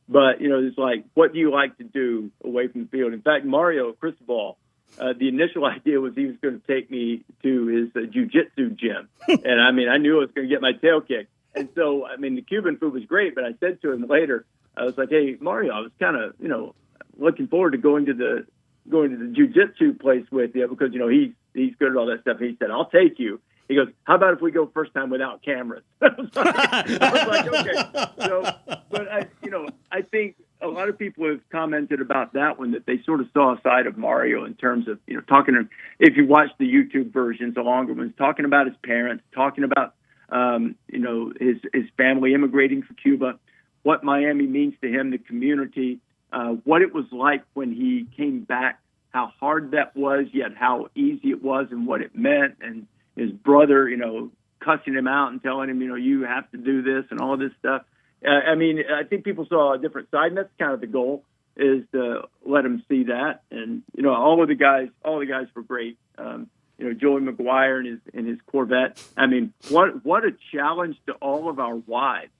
But, it's like, what do you like to do away from the field? In fact, Mario Cristobal, the initial idea was he was going to take me to his jiu-jitsu gym. And, I knew I was going to get my tail kicked. And so, the Cuban food was great, but I said to him later, I was like, hey, Mario, I was kind of, looking forward to going to the jiu-jitsu place with you because, he's good at all that stuff. And he said, I'll take you. He goes, how about if we go first time without cameras? I was like, okay. So, but I think a lot of people have commented about that one, that they sort of saw a side of Mario in terms of, talking to him. If you watch the YouTube versions, the longer ones, talking about his parents, talking about, his family immigrating from Cuba, what Miami means to him, the community, what it was like when he came back, how hard that was, yet how easy it was and what it meant. And his brother, cussing him out and telling him, you have to do this and all this stuff. I think people saw a different side, and that's kind of the goal, is to let them see that. And, all the guys were great. Joey McGuire and his Corvette. What a challenge to all of our wives.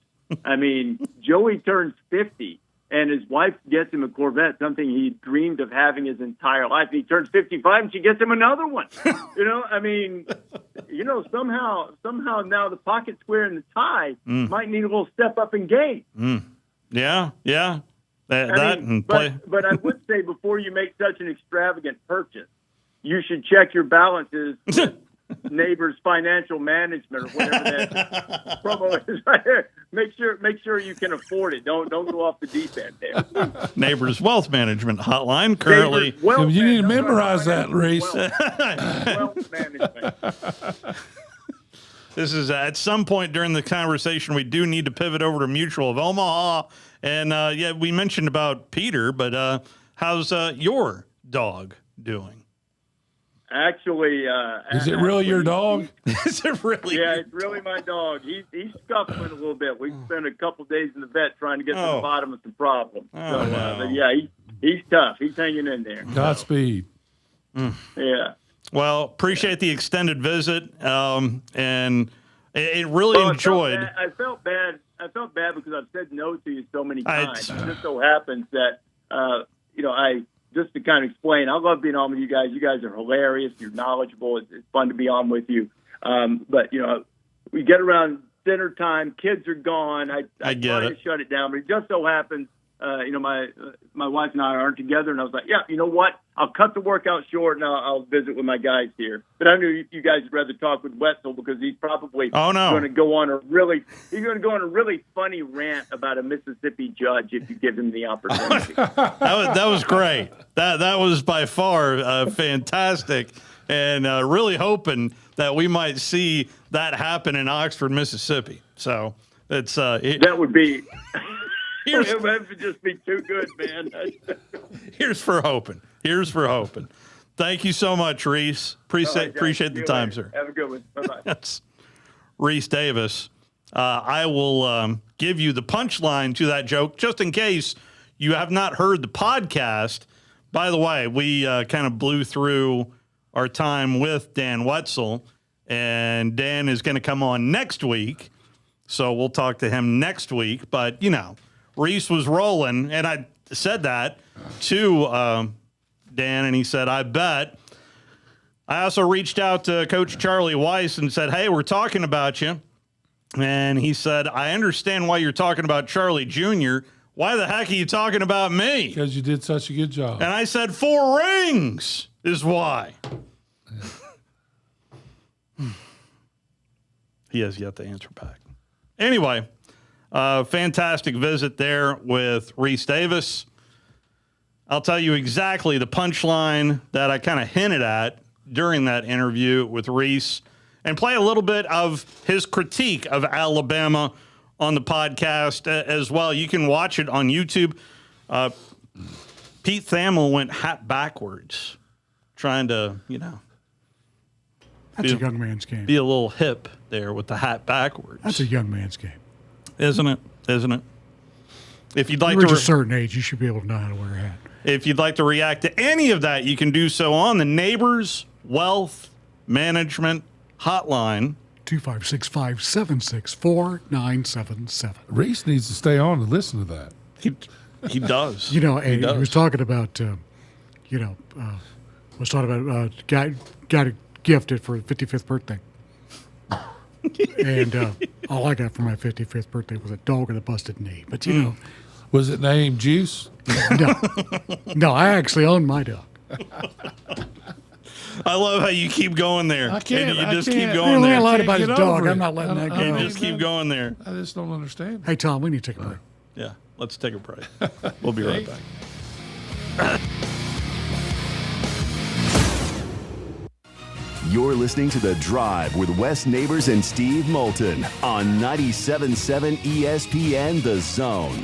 Joey turns 50 and his wife gets him a Corvette, something he dreamed of having his entire life. He turns 55 and she gets him another one. Somehow now the pocket square and the tie might need a little step up in game. Yeah. But I would say before you make such an extravagant purchase, you should check your balances. Neighbors Financial Management or whatever that promo is right there. Make sure you can afford it. Don't go off the deep end there. Neighbors Wealth Management Hotline currently. You need to memorize that, Reese. Wealth Management. This is at some point during the conversation, we do need to pivot over to Mutual of Omaha. And we mentioned about Peter, but how's your dog doing? Actually, is it really your dog? Is it really? Yeah, it's really my dog. He's scuffling a little bit. We've spent a couple days in the vet trying to get to the bottom of some problems. But he's tough. He's hanging in there. Godspeed. Yeah. Well, appreciate the extended visit, and it really enjoyed. I felt bad because I've said no to you so many times. It just so happens that just to kind of explain, I love being on with you guys. You guys are hilarious. You're knowledgeable. It's fun to be on with you. But we get around dinner time. Kids are gone. I try to shut it down, but it just so happens, my wife and I aren't together, and I was like, yeah, you know what? I'll cut the workout short, and I'll visit with my guys here. But I knew you guys would rather talk with Wetzel because he's probably going to go on a really funny rant about a Mississippi judge if you give him the opportunity. that was great. That was by far fantastic, and really hoping that we might see that happen in Oxford, Mississippi. So it's that would be. It would just be too good, man. Here's for hoping. Thank you so much, Reese. Appreciate the time, sir. Have a good one. Bye-bye. That's Reese Davis. I will give you the punchline to that joke, just in case you have not heard the podcast. By the way, we kind of blew through our time with Dan Wetzel, and Dan is going to come on next week. So we'll talk to him next week. But, Reese was rolling, and I said that to Dan, and he said, I bet. I also reached out to Coach Charlie Weiss and said, hey, we're talking about you. And he said, I understand why you're talking about Charlie Jr. Why the heck are you talking about me? Because you did such a good job. And I said, 4 rings is why. He has yet to answer back. Anyway, fantastic visit there with Reese Davis. I'll tell you exactly the punchline that I kind of hinted at during that interview with Reese and play a little bit of his critique of Alabama on the podcast as well. You can watch it on YouTube. Pete Thamel went hat backwards, trying to, That's a young man's game. Be a little hip there with the hat backwards. That's a young man's game. Isn't it? If you'd like to reach a certain age, you should be able to know how to wear a hat. If you'd like to react to any of that, you can do so on the Neighbors Wealth Management Hotline. 256-576-4977. Reese needs to stay on and listen to that. He does. You know, and he was talking about, got a gift for his 55th birthday. And all I got for my 55th birthday was a dog with a busted knee. But, you know. Was it named Juice? No, I actually own my dog. I love how you keep going there. I can't. You just keep going there. I lied about his dog. I'm not letting that go. You just keep going there. I just don't understand. Hey, Tom, we need to take a break. Yeah, let's take a break. We'll be right back. You're listening to The Drive with Wes Neighbors and Steve Moulton on 97.7 ESPN The Zone.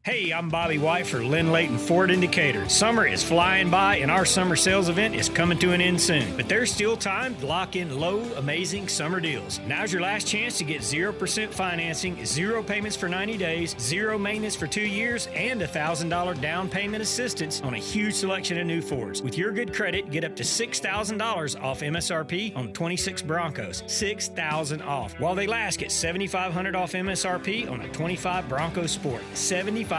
Hey, I'm Bobby White for Lynn Layton Ford Indicator. Summer is flying by and our summer sales event is coming to an end soon. But there's still time to lock in low, amazing summer deals. Now's your last chance to get 0% financing, 0 payments for 90 days, 0 maintenance for 2 years, and $1,000 down payment assistance on a huge selection of new Fords. With your good credit, get up to $6,000 off MSRP on 26 Broncos. $6,000 off. While they last, get $7,500 off MSRP on a 25 Bronco Sport. $7,500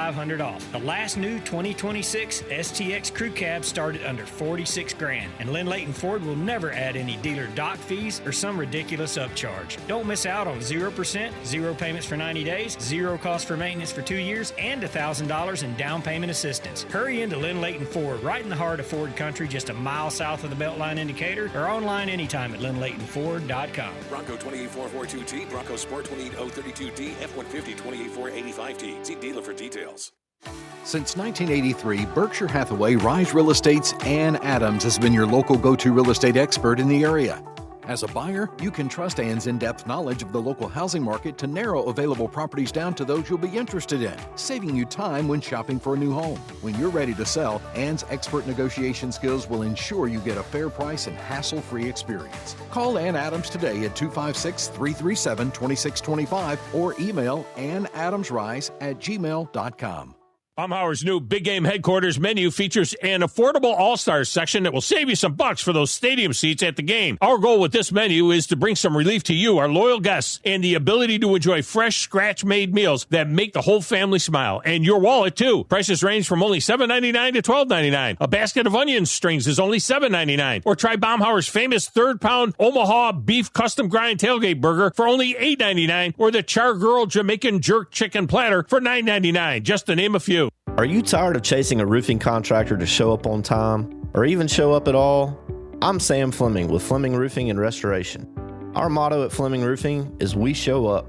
off. The last new 2026 STX Crew Cab started under $46,000, and Lynn Layton Ford will never add any dealer dock fees or some ridiculous upcharge. Don't miss out on 0%, 0 payments for 90 days, 0 cost for maintenance for 2 years, and $1,000 in down payment assistance. Hurry into Lynn Layton Ford, right in the heart of Ford Country, just a mile south of the Beltline Indicator, or online anytime at lynnlaytonford.com. Bronco 28442T, Bronco Sport 28032D, F-150 28485T. See dealer for details. Since 1983, Berkshire Hathaway Rise Real Estate's Ann Adams has been your local go-to real estate expert in the area. As a buyer, you can trust Ann's in-depth knowledge of the local housing market to narrow available properties down to those you'll be interested in, saving you time when shopping for a new home. When you're ready to sell, Ann's expert negotiation skills will ensure you get a fair price and hassle-free experience. Call Ann Adams today at 256-337-2625 or email annadamsrise@gmail.com. Baumhauer's new Big Game Headquarters menu features an affordable All-Stars section that will save you some bucks for those stadium seats at the game. Our goal with this menu is to bring some relief to you, our loyal guests, and the ability to enjoy fresh, scratch-made meals that make the whole family smile, and your wallet, too. Prices range from only $7.99 to $12.99. A basket of onion strings is only $7.99. Or try Baumhauer's famous third-pound Omaha beef custom grind tailgate burger for only $8.99, or the Char Girl Jamaican jerk chicken platter for $9.99, just to name a few. Are you tired of chasing a roofing contractor to show up on time or even show up at all? I'm Sam Fleming with Fleming Roofing and Restoration. Our motto at Fleming Roofing is we show up.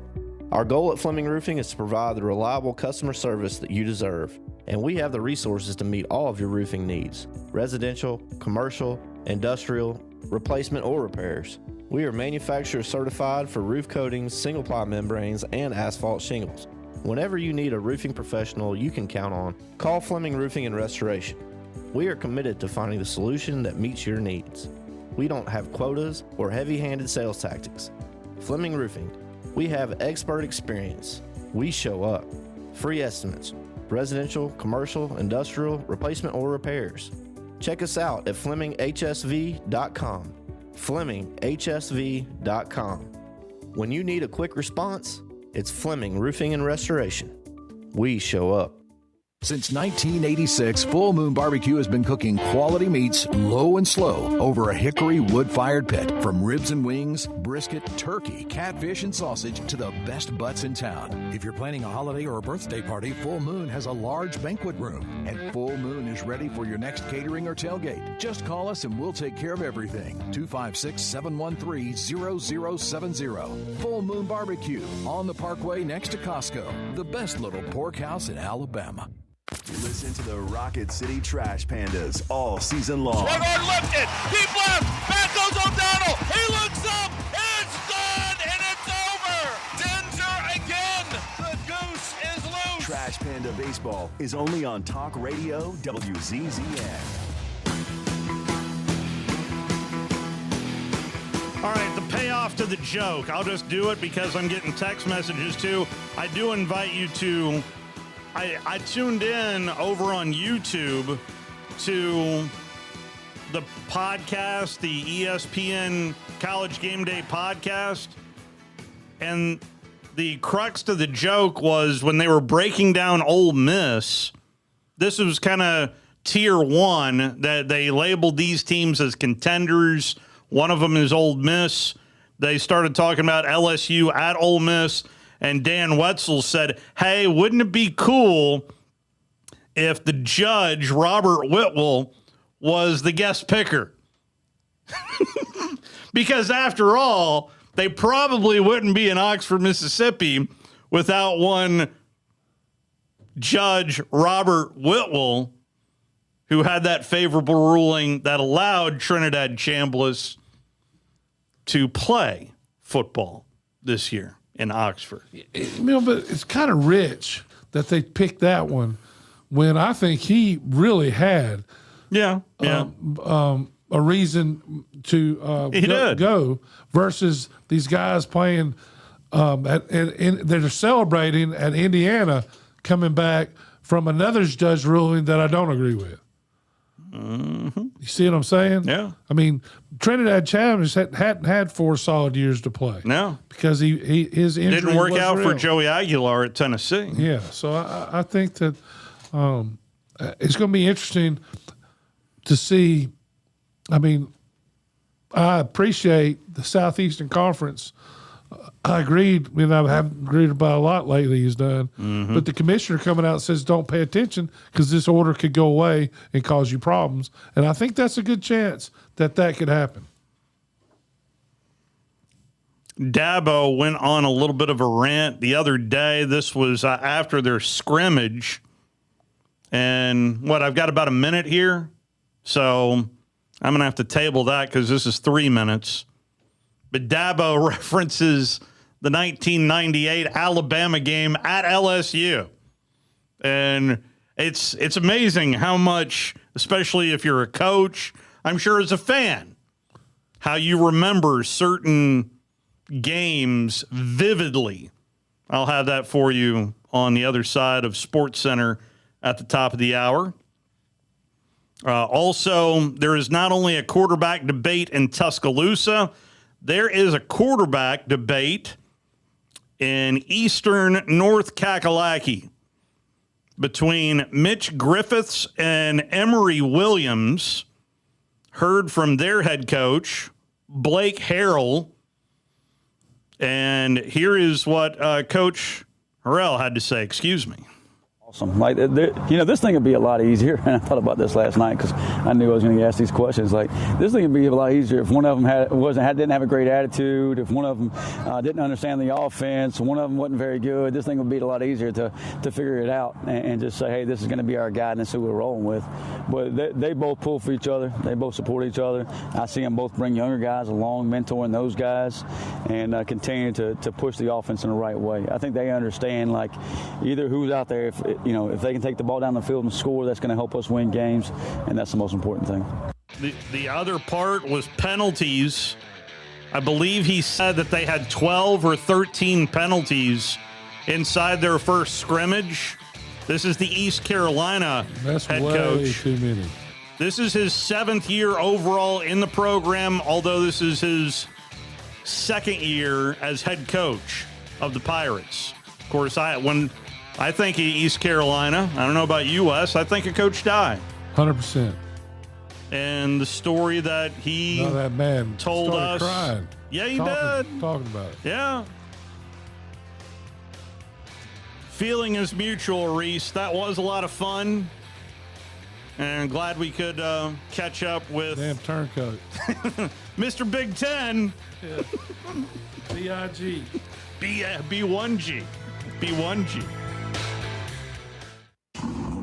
Our goal at Fleming Roofing is to provide the reliable customer service that you deserve, and we have the resources to meet all of your roofing needs: residential, commercial, industrial, replacement, or repairs. We are manufacturer certified for roof coatings, single-ply membranes, and asphalt shingles. Whenever you need a roofing professional you can count on, call Fleming Roofing and Restoration. We are committed to finding the solution that meets your needs. We don't have quotas or heavy-handed sales tactics. Fleming Roofing, we have expert experience. We show up. Free estimates, residential, commercial, industrial, replacement, or repairs. Check us out at FlemingHSV.com. FlemingHSV.com. When you need a quick response, it's Fleming Roofing and Restoration. We show up. Since 1986, Full Moon Barbecue has been cooking quality meats low and slow over a hickory wood-fired pit. From ribs and wings, brisket, turkey, catfish, and sausage to the best butts in town. If you're planning a holiday or a birthday party, Full Moon has a large banquet room. And Full Moon is ready for your next catering or tailgate. Just call us and we'll take care of everything. 256-713-0070. Full Moon Barbecue on the Parkway next to Costco. The best little pork house in Alabama. Listen to the Rocket City Trash Pandas all season long. Swung on lifted, deep left, back goes O'Donnell, he looks up, it's done, and it's over! Denzer again, the goose is loose! Trash Panda Baseball is only on Talk Radio WZZN. All right, the payoff to the joke. I'll just do it because I'm getting text messages too. I do invite you to. I tuned in over on YouTube to the podcast, the ESPN College Game Day podcast, and the crux to the joke was when they were breaking down Ole Miss. This was kind of tier one that they labeled these teams as contenders. One of them is Ole Miss. They started talking about LSU at Ole Miss, and Dan Wetzel said, hey, wouldn't it be cool if the judge, Robert Whitwell, was the guest picker? Because after all, they probably wouldn't be in Oxford, Mississippi without one Judge Robert Whitwell, who had that favorable ruling that allowed Trinidad Chambliss to play football this year in Oxford. But it's kind of rich that they picked that one when I think he really had a reason to go versus these guys playing that are celebrating at Indiana coming back from another judge ruling that I don't agree with. Mm-hmm. You see what I'm saying? Yeah. I mean, Trinidad Chambliss hadn't had 4 solid years to play. No. Because his injury didn't work out real. for Joey Aguilar at Tennessee. Yeah. So I think that it's going to be interesting to see. I mean, I appreciate the Southeastern Conference. I agreed. I haven't agreed about a lot lately he's done. Mm-hmm. But the commissioner coming out and says don't pay attention because this order could go away and cause you problems. And I think that's a good chance that could happen. Dabo went on a little bit of a rant the other day. This was after their scrimmage. And I've got about a minute here. So I'm going to have to table that because this is 3 minutes. But Dabo references the 1998 Alabama game at LSU. And it's amazing how much, especially if you're a coach, I'm sure as a fan, how you remember certain games vividly. I'll have that for you on the other side of SportsCenter at the top of the hour. Also, there is not only a quarterback debate in Tuscaloosa, there is a quarterback debate in eastern North Kakalaki between Mitch Griffiths and Emory Williams. Heard from their head coach, Blake Harrell. And here is what Coach Harrell had to say. Excuse me. Awesome. Like, this thing would be a lot easier. And I thought about this last night because I knew I was going to get asked these questions. Like, this thing would be a lot easier if one of them didn't have a great attitude, if one of them didn't understand the offense, one of them wasn't very good. This thing would be a lot easier to figure it out and just say, hey, this is going to be our guy and this is who we're rolling with. But they both pull for each other. They both support each other. I see them both bring younger guys along, mentoring those guys, and continue to push the offense in the right way. I think they understand, like, either who's out there, if they can take the ball down the field and score, that's going to help us win games, and that's the most important thing. The other part was penalties. I believe he said that they had 12 or 13 penalties inside their first scrimmage. This is the East Carolina head coach. Too many. This is his 7th year overall in the program, although this is his 2nd year as head coach of the Pirates. Of course, I think East Carolina, I don't know about U.S., I think a coach died. 100%. And the story that he that man told us. Crying. Yeah, he did. Talking about it. Yeah. Feeling is mutual, Reese. That was a lot of fun. And glad we could catch up with damn turncoat. Mr. Big Ten. Yeah. B-I-G. B1G. B1G.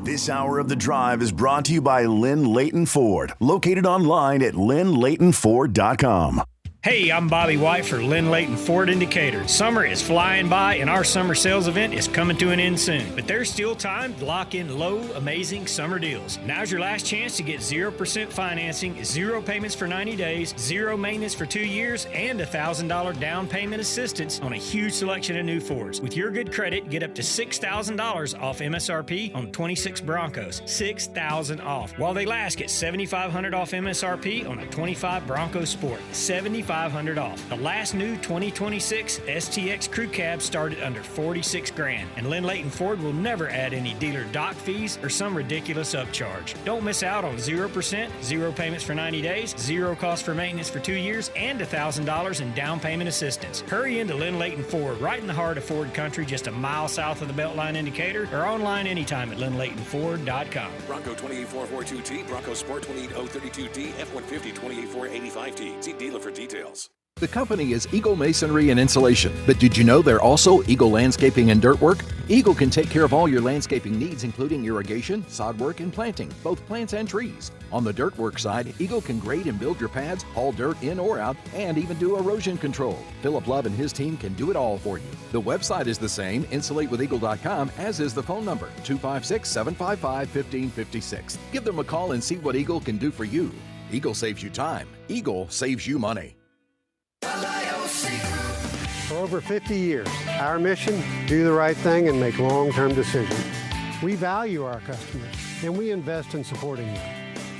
This hour of The Drive is brought to you by Lynn Leighton Ford, located online at lynnleightonford.com. Hey, I'm Bobby White for Lynn Leighton Ford Indicator. Summer is flying by and our summer sales event is coming to an end soon. But there's still time to lock in low, amazing summer deals. Now's your last chance to get 0% financing, 0 payments for 90 days, 0 maintenance for 2 years, and $1,000 down payment assistance on a huge selection of new Fords. With your good credit, get up to $6,000 off MSRP on 26 Broncos. $6,000 off. While they last, get $7,500 off MSRP on a 25 Bronco Sport. $7,500 off. The last new 2026 STX Crew Cab started under $46,000, and Lynn Leighton Ford will never add any dealer dock fees or some ridiculous upcharge. Don't miss out on 0%, 0 payments for 90 days, 0 cost for maintenance for 2 years, and $1,000 in down payment assistance. Hurry into Lynn Leighton Ford, right in the heart of Ford country, just a mile south of the Beltline indicator, or online anytime at lynnleightonford.com. Bronco 28442T, Bronco Sport 28032D, F-150 28485T. See dealer for details. The company is Eagle Masonry and Insulation, but did you know they're also Eagle Landscaping and Dirt Work? Eagle can take care of all your landscaping needs, including irrigation, sod work, and planting, both plants and trees. On the dirt work side, Eagle can grade and build your pads, haul dirt in or out, and even do erosion control. Philip Love and his team can do it all for you. The website is the same, insulatewitheagle.com, as is the phone number, 256-755-1556. Give them a call and see what Eagle can do for you. Eagle saves you time. Eagle saves you money. For over 50 years, our mission, do the right thing and make long-term decisions. We value our customers, and we invest in supporting them.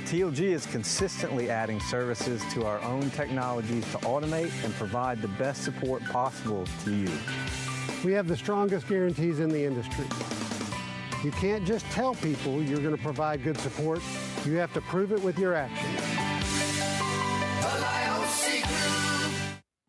TLG is consistently adding services to our own technologies to automate and provide the best support possible to you. We have the strongest guarantees in the industry. You can't just tell people you're going to provide good support. You have to prove it with your actions.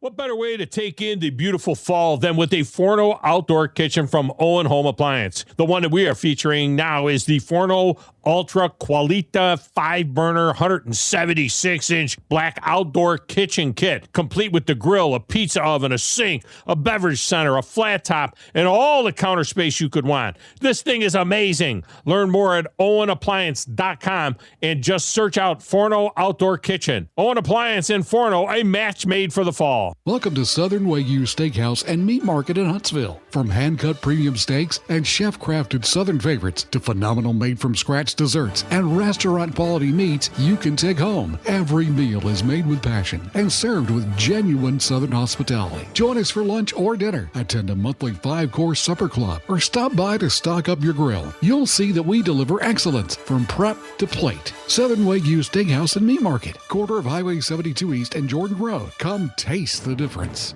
What better way to take in the beautiful fall than with a Forno outdoor kitchen from Owen Home Appliance? The one that we are featuring now is the Forno Ultra Qualita 5-burner 176-inch black outdoor kitchen kit, complete with the grill, a pizza oven, a sink, a beverage center, a flat top, and all the counter space you could want. This thing is amazing. Learn more at owenappliance.com and just search out Forno Outdoor Kitchen. Owen Appliance and Forno, a match made for the fall. Welcome to Southern Wagyu Steakhouse and Meat Market in Huntsville. From hand-cut premium steaks and chef-crafted Southern favorites to phenomenal made-from-scratch desserts and restaurant-quality meats you can take home. Every meal is made with passion and served with genuine Southern hospitality. Join us for lunch or dinner. Attend a monthly 5-course supper club or stop by to stock up your grill. You'll see that we deliver excellence from prep to plate. Southern Wagyu Steakhouse and Meat Market, corner of Highway 72 East and Jordan Road. Come taste the difference.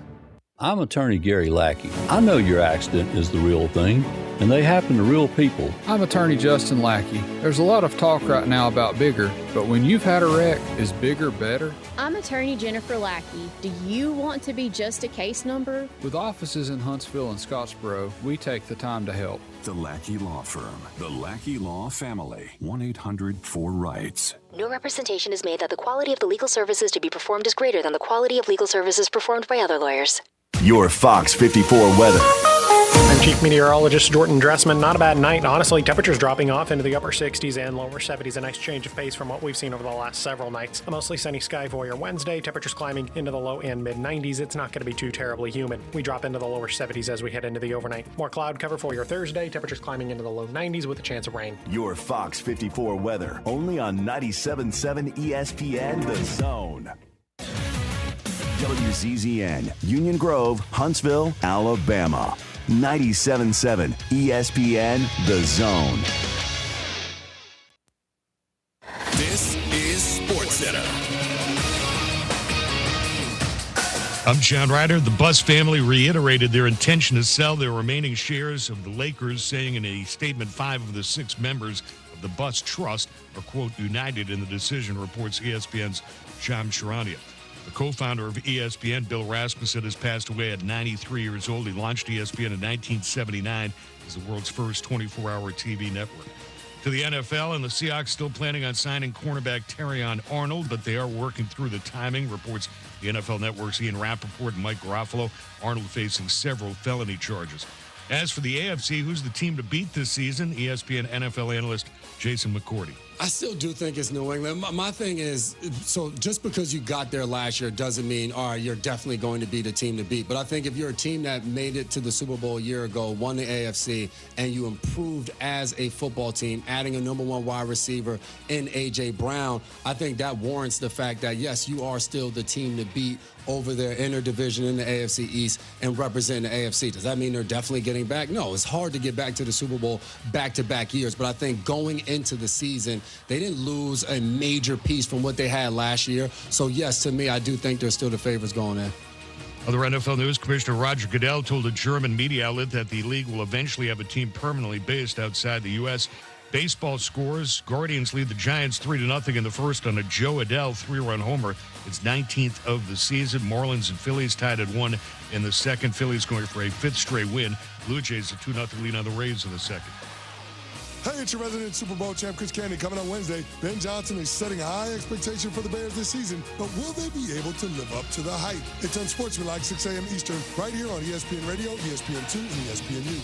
I'm attorney Gary Lackey. I know your accident is the real thing, and they happen to real people. I'm attorney Justin Lackey. There's a lot of talk right now about bigger, but when you've had a wreck, is bigger better? I'm attorney Jennifer Lackey. Do you want to be just a case number? With offices in Huntsville and Scottsboro, we take the time to help. The Lackey Law Firm. The Lackey Law Family. 1-800-4-RIGHTS. No representation is made that the quality of the legal services to be performed is greater than the quality of legal services performed by other lawyers. Your Fox 54 weather. I'm Chief Meteorologist Jordan Dressman. Not a bad night. Honestly, temperatures dropping off into the upper 60s and lower 70s. A nice change of pace from what we've seen over the last several nights. A mostly sunny sky for your Wednesday. Temperatures climbing into the low and mid 90s. It's not going to be too terribly humid. We drop into the lower 70s as we head into the overnight. More cloud cover for your Thursday. Temperatures climbing into the low 90s with a chance of rain. Your Fox 54 weather. Only on 97.7 ESPN The Zone. WZZN, Union Grove, Huntsville, Alabama. 97.7 ESPN The Zone. This is SportsCenter. I'm John Ryder. The Buss family reiterated their intention to sell their remaining shares of the Lakers, saying in a statement 5 of the 6 members of the Buss Trust are, quote, united in the decision, reports ESPN's Sham Charania. The co-founder of ESPN, Bill Rasmussen, has passed away at 93 years old. He launched ESPN in 1979 as the world's first 24-hour TV network. To the NFL, and the Seahawks still planning on signing cornerback Terrion Arnold, but they are working through the timing, reports the NFL Network's Ian Rappaport and Mike Garofalo. Arnold facing several felony charges. As for the AFC, who's the team to beat this season? ESPN NFL analyst Jason McCourty. I still do think it's New England. My thing is, so just because you got there last year doesn't mean, all right, you're definitely going to be the team to beat. But I think if you're a team that made it to the Super Bowl a year ago, won the AFC, and you improved as a football team, adding a number one wide receiver in A.J. Brown, I think that warrants the fact that, yes, you are still the team to beat over their inner division in the AFC East and represent the AFC. Does that mean they're definitely getting back? No, it's hard to get back to the Super Bowl back-to-back years. But I think going into the season, they didn't lose a major piece from what they had last year. So, yes, to me, I do think they're still the favorites going in. Other NFL news, Commissioner Roger Goodell told a German media outlet that the league will eventually have a team permanently based outside the U.S. Baseball scores. Guardians lead the Giants 3-0 in the first on a Joe Adell 3-run homer. It's 19th of the season. Marlins and Phillies tied at 1 in the second. Phillies going for a 5th straight win. Blue Jays a 2-0 lead on the Rays in the second. Hey, it's your resident Super Bowl champ, Chris Candy, coming on Wednesday. Ben Johnson is setting a high expectation for the Bears this season, but will they be able to live up to the hype? It's Unsportsmanlike, 6 a.m. Eastern, right here on ESPN Radio, ESPN2, and ESPNU.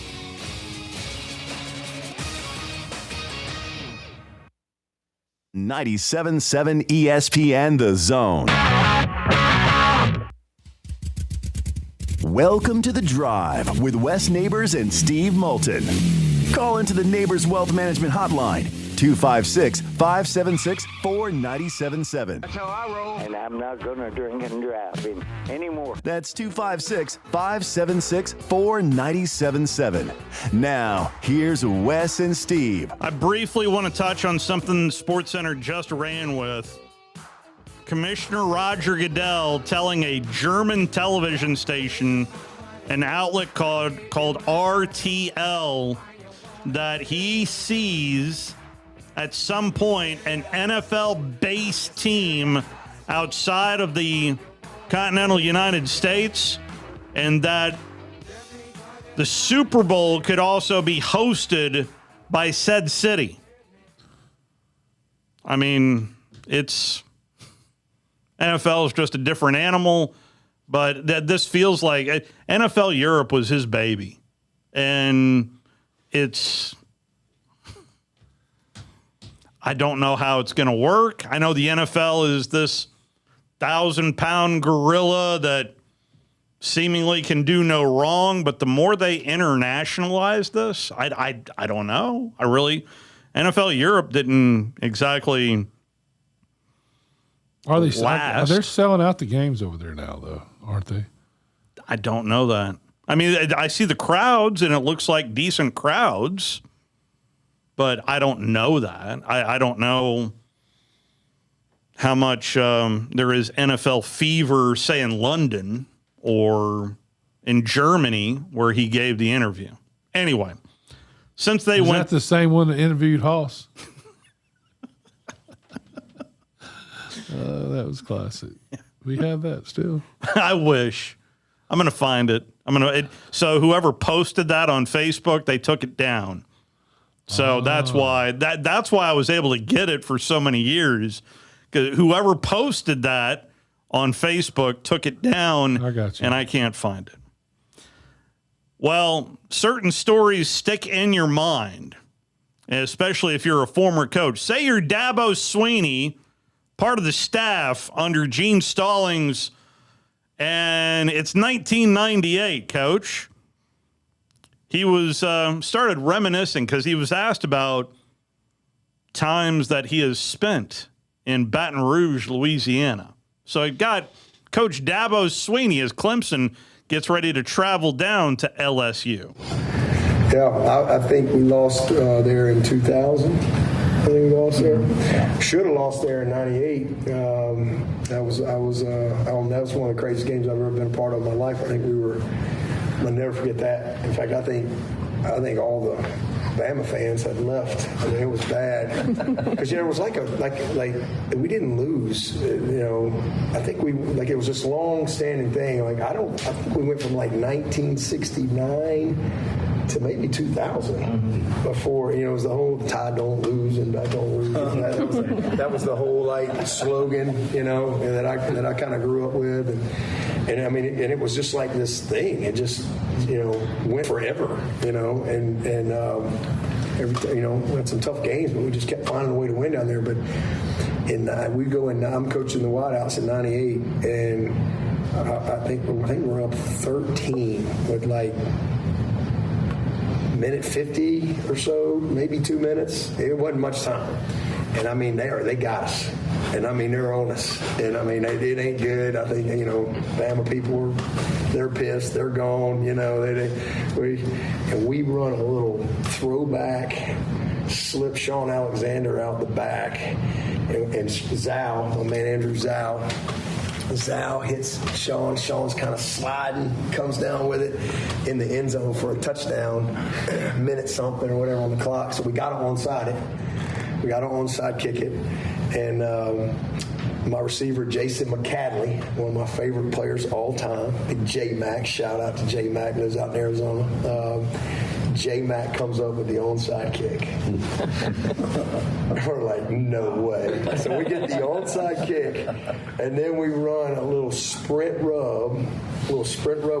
97.7 ESPN The Zone. Welcome to The Drive with Wes Neighbors and Steve Moulton. Call into the Neighbors Wealth Management Hotline, 256-576-4977. That's how I roll. And I'm not going to drink and drive anymore. That's 256-576-4977. Now, here's Wes and Steve. I briefly want to touch on something SportsCenter just ran with. Commissioner Roger Goodell telling a German television station, an outlet called RTL, that he sees at some point an NFL-based team outside of the continental United States, and that the Super Bowl could also be hosted by said city. I mean, NFL is just a different animal, but this feels like NFL Europe was his baby. And I don't know how it's going to work. I know the NFL is this 1,000-pound gorilla that seemingly can do no wrong, but the more they internationalize this, I don't know. NFL Europe didn't exactly Are they last. They're selling out the games over there now, though, aren't they? I don't know that. I mean, I see the crowds, and it looks like decent crowds, but I don't know that. I don't know how much there is NFL fever, say, in London or in Germany, where he gave the interview. Anyway, since they went... Is that the same one that interviewed Hoss? That was classic. We have that still. I wish. I'm going to find it. So whoever posted that on Facebook, they took it down. So that's why I was able to get it for so many years. Because whoever posted that on Facebook took it down. I got you. And I can't find it. Well, certain stories stick in your mind, especially if you're a former coach. Say you're Dabo Swinney, part of the staff under Gene Stallings, and it's 1998, Coach. He was started reminiscing because he was asked about times that he has spent in Baton Rouge, Louisiana. So he got Coach Dabo Swinney as Clemson gets ready to travel down to LSU. Yeah, I think we lost there in 2000. I think we lost there. Should have lost there in '98. That was one of the craziest games I've ever been a part of in my life. I think I'll never forget that. In fact, I think all the Bama fans had left. I mean, it was bad because it was like we didn't lose. I think it was this long-standing thing. I think we went from 1969 to maybe 2000 before, it was the whole Tide don't lose and I don't lose. That was the whole slogan, that I kind of grew up with. And I mean, and it was just like this thing. It just, went forever, everything, we had some tough games, but we just kept finding a way to win down there. But we go in. I'm coaching the Wideouts in '98, and I think we're up 13 with like minute 50 or so, maybe 2 minutes. It wasn't much time. And I mean, they got us. And I mean, they're on us. And I mean, it ain't good. I think, Bama people they're pissed. They're gone. We run a little throwback, slip Sean Alexander out the back, and Zal, my man Andrew Zal hits Sean. Sean's kind of sliding, comes down with it in the end zone for a touchdown, minute something or whatever on the clock. So we got to onside it. We got to onside kick it. And my receiver, Jason McCadley, one of my favorite players all time, big J-Mac. Shout out to J-Mac, lives out in Arizona. J-Mac comes up with the onside kick. We're like, no way. So we get the onside kick, and then we run a little sprint rub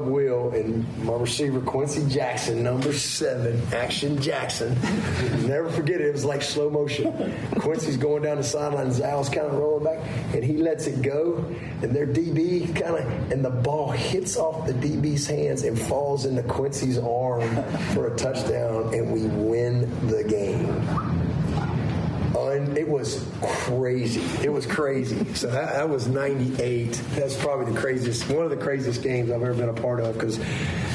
wheel, and my receiver, Quincy Jackson, number 7, Action Jackson. Never forget it. It was like slow motion. Quincy's going down the sideline, Zal's kind of rolling back, and he lets it go, and their DB and the ball hits off the DB's hands and falls into Quincy's arm for a touchdown, and we win the game. And it was crazy. It was crazy. So that was 98. That's probably one of the craziest games I've ever been a part of, because,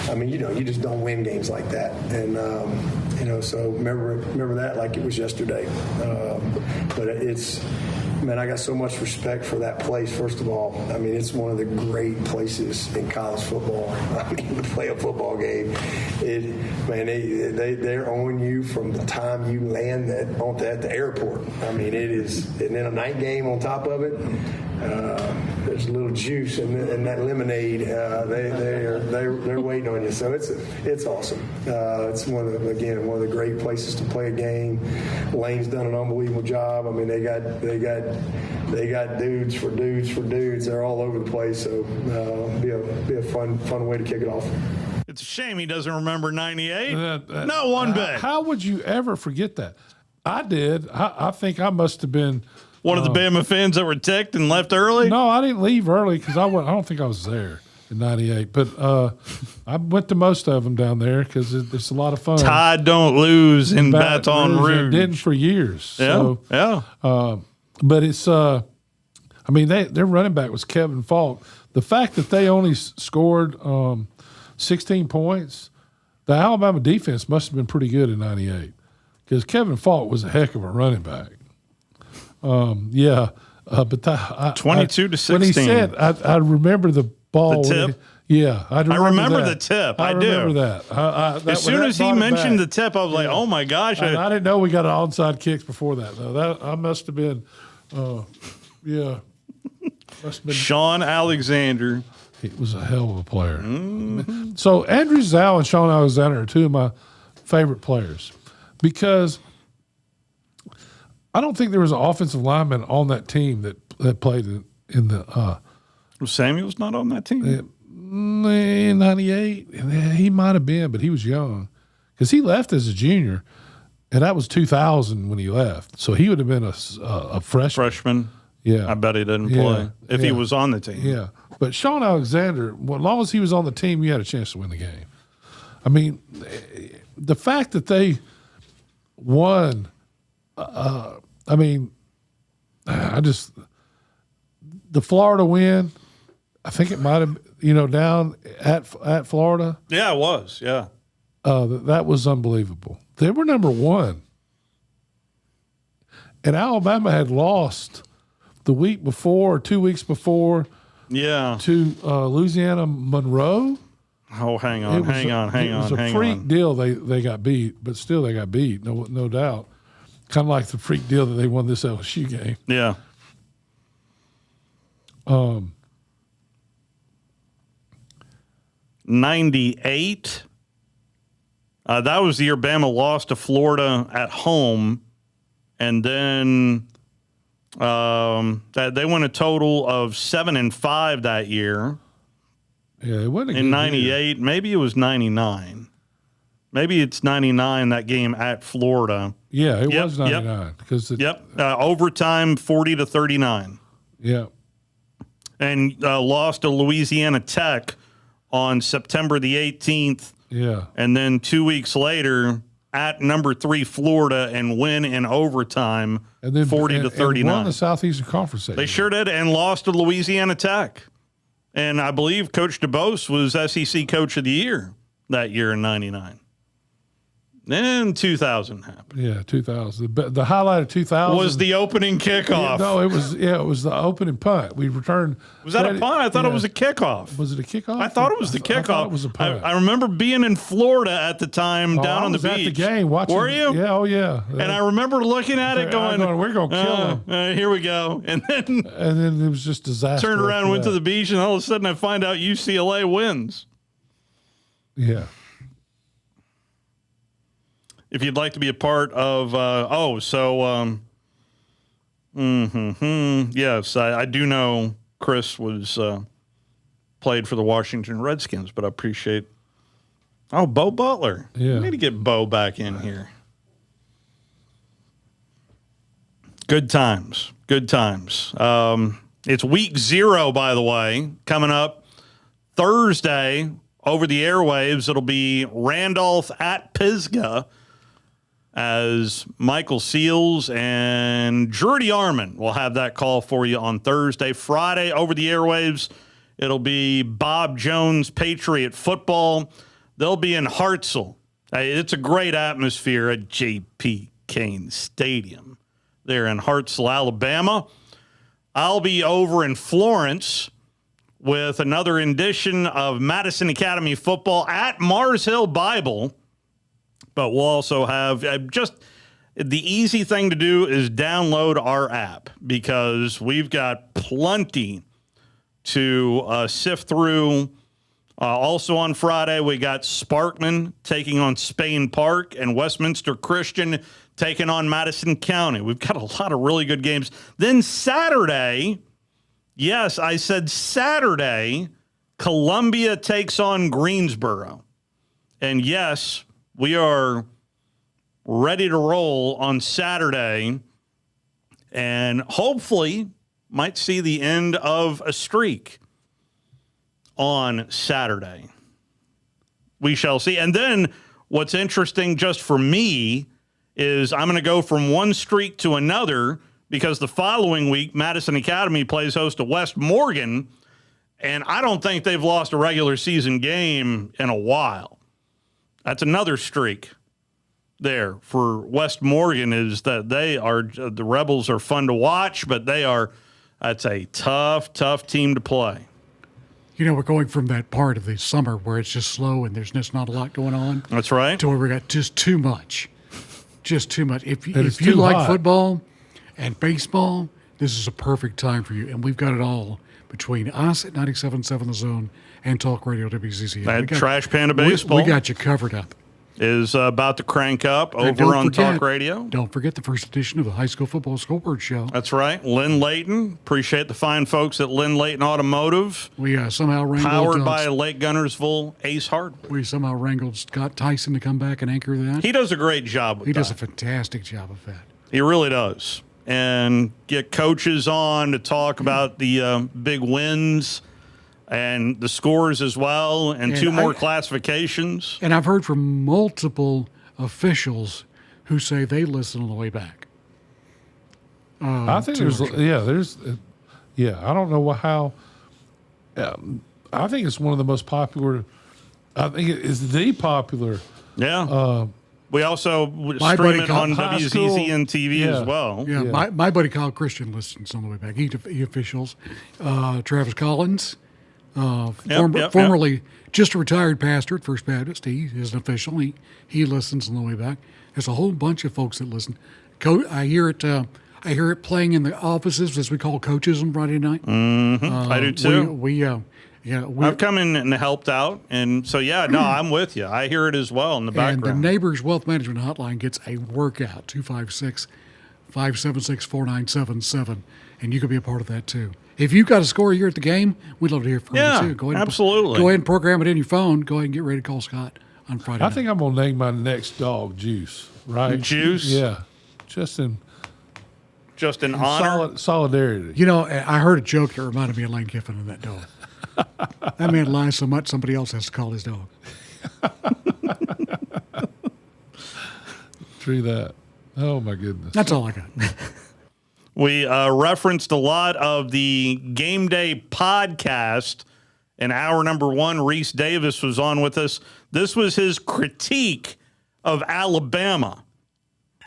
I mean, you just don't win games like that. And, so remember that like it was yesterday. But I got so much respect for that place, first of all. I mean, it's one of the great places in college football. I mean, to play a football game, they're on you from the time you land at the airport. I mean, it is, and then a night game on top of it. There's a little juice and that lemonade. They're waiting on you. So it's awesome. It's one of the great places to play a game. Lane's done an unbelievable job. I mean, they got dudes for dudes. They're all over the place. So be a fun way to kick it off. It's a shame he doesn't remember 98. Not one bit. How would you ever forget that? I did. I think I must have been one of the Bama fans that were ticked and left early. No, I didn't leave early because I don't think I was there in '98. But I went to most of them down there because it's a lot of fun. Tide don't lose in Baton Rouge. It didn't for years. Yeah, so, but it's their running back was Kevin Falk. The fact that they only scored 16 points, the Alabama defense must have been pretty good in '98 because Kevin Falk was a heck of a running back. But 22 to 16. When he said, I remember the ball. The tip? I remember the tip. I remember that. As soon as he mentioned the tip, I was like, oh my gosh. And I didn't know we got an onside kicks before that, though. I must have been, Sean Alexander. He was a hell of a player. Mm-hmm. So Andrew Zal and Sean Alexander are two of my favorite players because I don't think there was an offensive lineman on that team that played in the. Was Samuels not on that team? In '98, he might have been, but he was young because he left as a junior, and that was 2000 when he left. So he would have been a freshman. Yeah, I bet he didn't play if he was on the team. Yeah, but Sean Alexander, as long as he was on the team, you had a chance to win the game. I mean, the fact that they won. The Florida win, I think it might have, down at Florida. Yeah, it was. Yeah. That was unbelievable. They were number 1. And Alabama had lost the week before, or 2 weeks before. Yeah. To Louisiana Monroe. Oh, hang on. It was a freak deal. They got beat, but still they got beat, no doubt. Kind of like the freak deal that they won this LSU game. Yeah. 98. That was the year Bama lost to Florida at home, and then they won a total of 7-5 that year. Yeah, it wasn't in '98. Maybe it was '99. Maybe it's 99, that game at Florida. Yeah, it was 99. Overtime, 40-39. Yeah. And lost to Louisiana Tech on September the 18th. Yeah. And then 2 weeks later at number 3 Florida and win in overtime, and then 40-39. And won the Southeastern Conference. They sure did, and lost to Louisiana Tech. And I believe Coach DeBose was SEC Coach of the Year that year in 99. Then 2000 happened. Yeah, 2000. The highlight of 2000 was the opening kickoff. No, it was the opening punt. We returned. Was that a punt? I thought it was a kickoff. Was it a kickoff? I thought it was the kickoff. I thought it was a punt. I remember being in Florida at the time, down on the beach. At the game watching. Were you? Yeah, oh yeah. And I remember looking at it, going, "We're going to kill him." Here we go. And then it was just disaster. Turned around, went to the beach, and all of a sudden I find out UCLA wins. Yeah. If you'd like to be a part of, yes, I do know Chris was played for the Washington Redskins, but I appreciate. Oh, Bo Butler. Yeah, we need to get Bo back in here. Good times, good times. It's week 0, by the way, coming up Thursday over the airwaves. It'll be Randolph at Pisgah, as Michael Seals and Jordy Armand will have that call for you on Thursday. Friday, over the airwaves, it'll be Bob Jones Patriot football. They'll be in Hartselle. It's a great atmosphere at J.P. Kane Stadium there in Hartselle, Alabama. I'll be over in Florence with another edition of Madison Academy football at Mars Hill Bible. But we'll also have just the easy thing to do is download our app, because we've got plenty to sift through. Also on Friday, we got Sparkman taking on Spain Park and Westminster Christian taking on Madison County. We've got a lot of really good games. Then Saturday, yes, I said Saturday, Columbia takes on Greensboro. And yes, we are ready to roll on Saturday, and hopefully might see the end of a streak on Saturday. We shall see. And then what's interesting just for me is I'm going to go from one streak to another, because the following week, Madison Academy plays host to West Morgan, and I don't think they've lost a regular season game in a while. That's another streak there for West Morgan, is that the Rebels are fun to watch, but that's a tough team to play. You know, we're going from that part of the summer where it's just slow and there's just not a lot going on. That's right. To where we got just too much. Just too much. If you like football and baseball, this is a perfect time for you. And we've got it all between us at 97.7 The Zone and Talk Radio WCCA. That Trash Panda Baseball. We got you covered up. Is about to crank up over on Talk Radio. Don't forget the first edition of the High School Football Scoreboard Show. That's right. Lynn Layton. Appreciate the fine folks at Lynn Layton Automotive. We somehow wrangled. Powered by Lake Gunnersville Ace Hardware. We somehow wrangled Scott Tyson to come back and anchor that. He does a great job with that. He does a fantastic job of that. He really does. And get coaches on to talk about the big wins and the scores as well, and two more classifications. And I've heard from multiple officials who say they listen on the way back. I think I don't know how. I think it's one of the most popular. I think it is the popular. Yeah. We also stream it on WZZN TV as well. Yeah, my buddy Kyle Christian listens on the way back. He officials. Travis Collins. Formerly just a retired pastor at First Baptist. He is an official. He listens on the way back. There's a whole bunch of folks that listen. I hear it playing in the offices, as we call coaches, on Friday night. Mm-hmm. I do too. I've come in and helped out, and so I'm with you. I hear it as well in the background. And the Neighbors Wealth Management Hotline gets a workout, 256-576-4977, and you can be a part of that too. If you've got a score here at the game, we'd love to hear from you too. Go ahead absolutely. Go ahead and program it in your phone. Go ahead and get ready to call Scott on Friday night. I think I'm going to name my next dog Juice, right? Juice? Yeah. Just in honor? Solidarity. You know, I heard a joke that reminded me of Lane Kiffin and that dog. That man lies so much, somebody else has to call his dog. True that. Oh, my goodness. That's all I got. We referenced a lot of the Game Day podcast in hour number 1. Reese Davis was on with us. This was his critique of Alabama.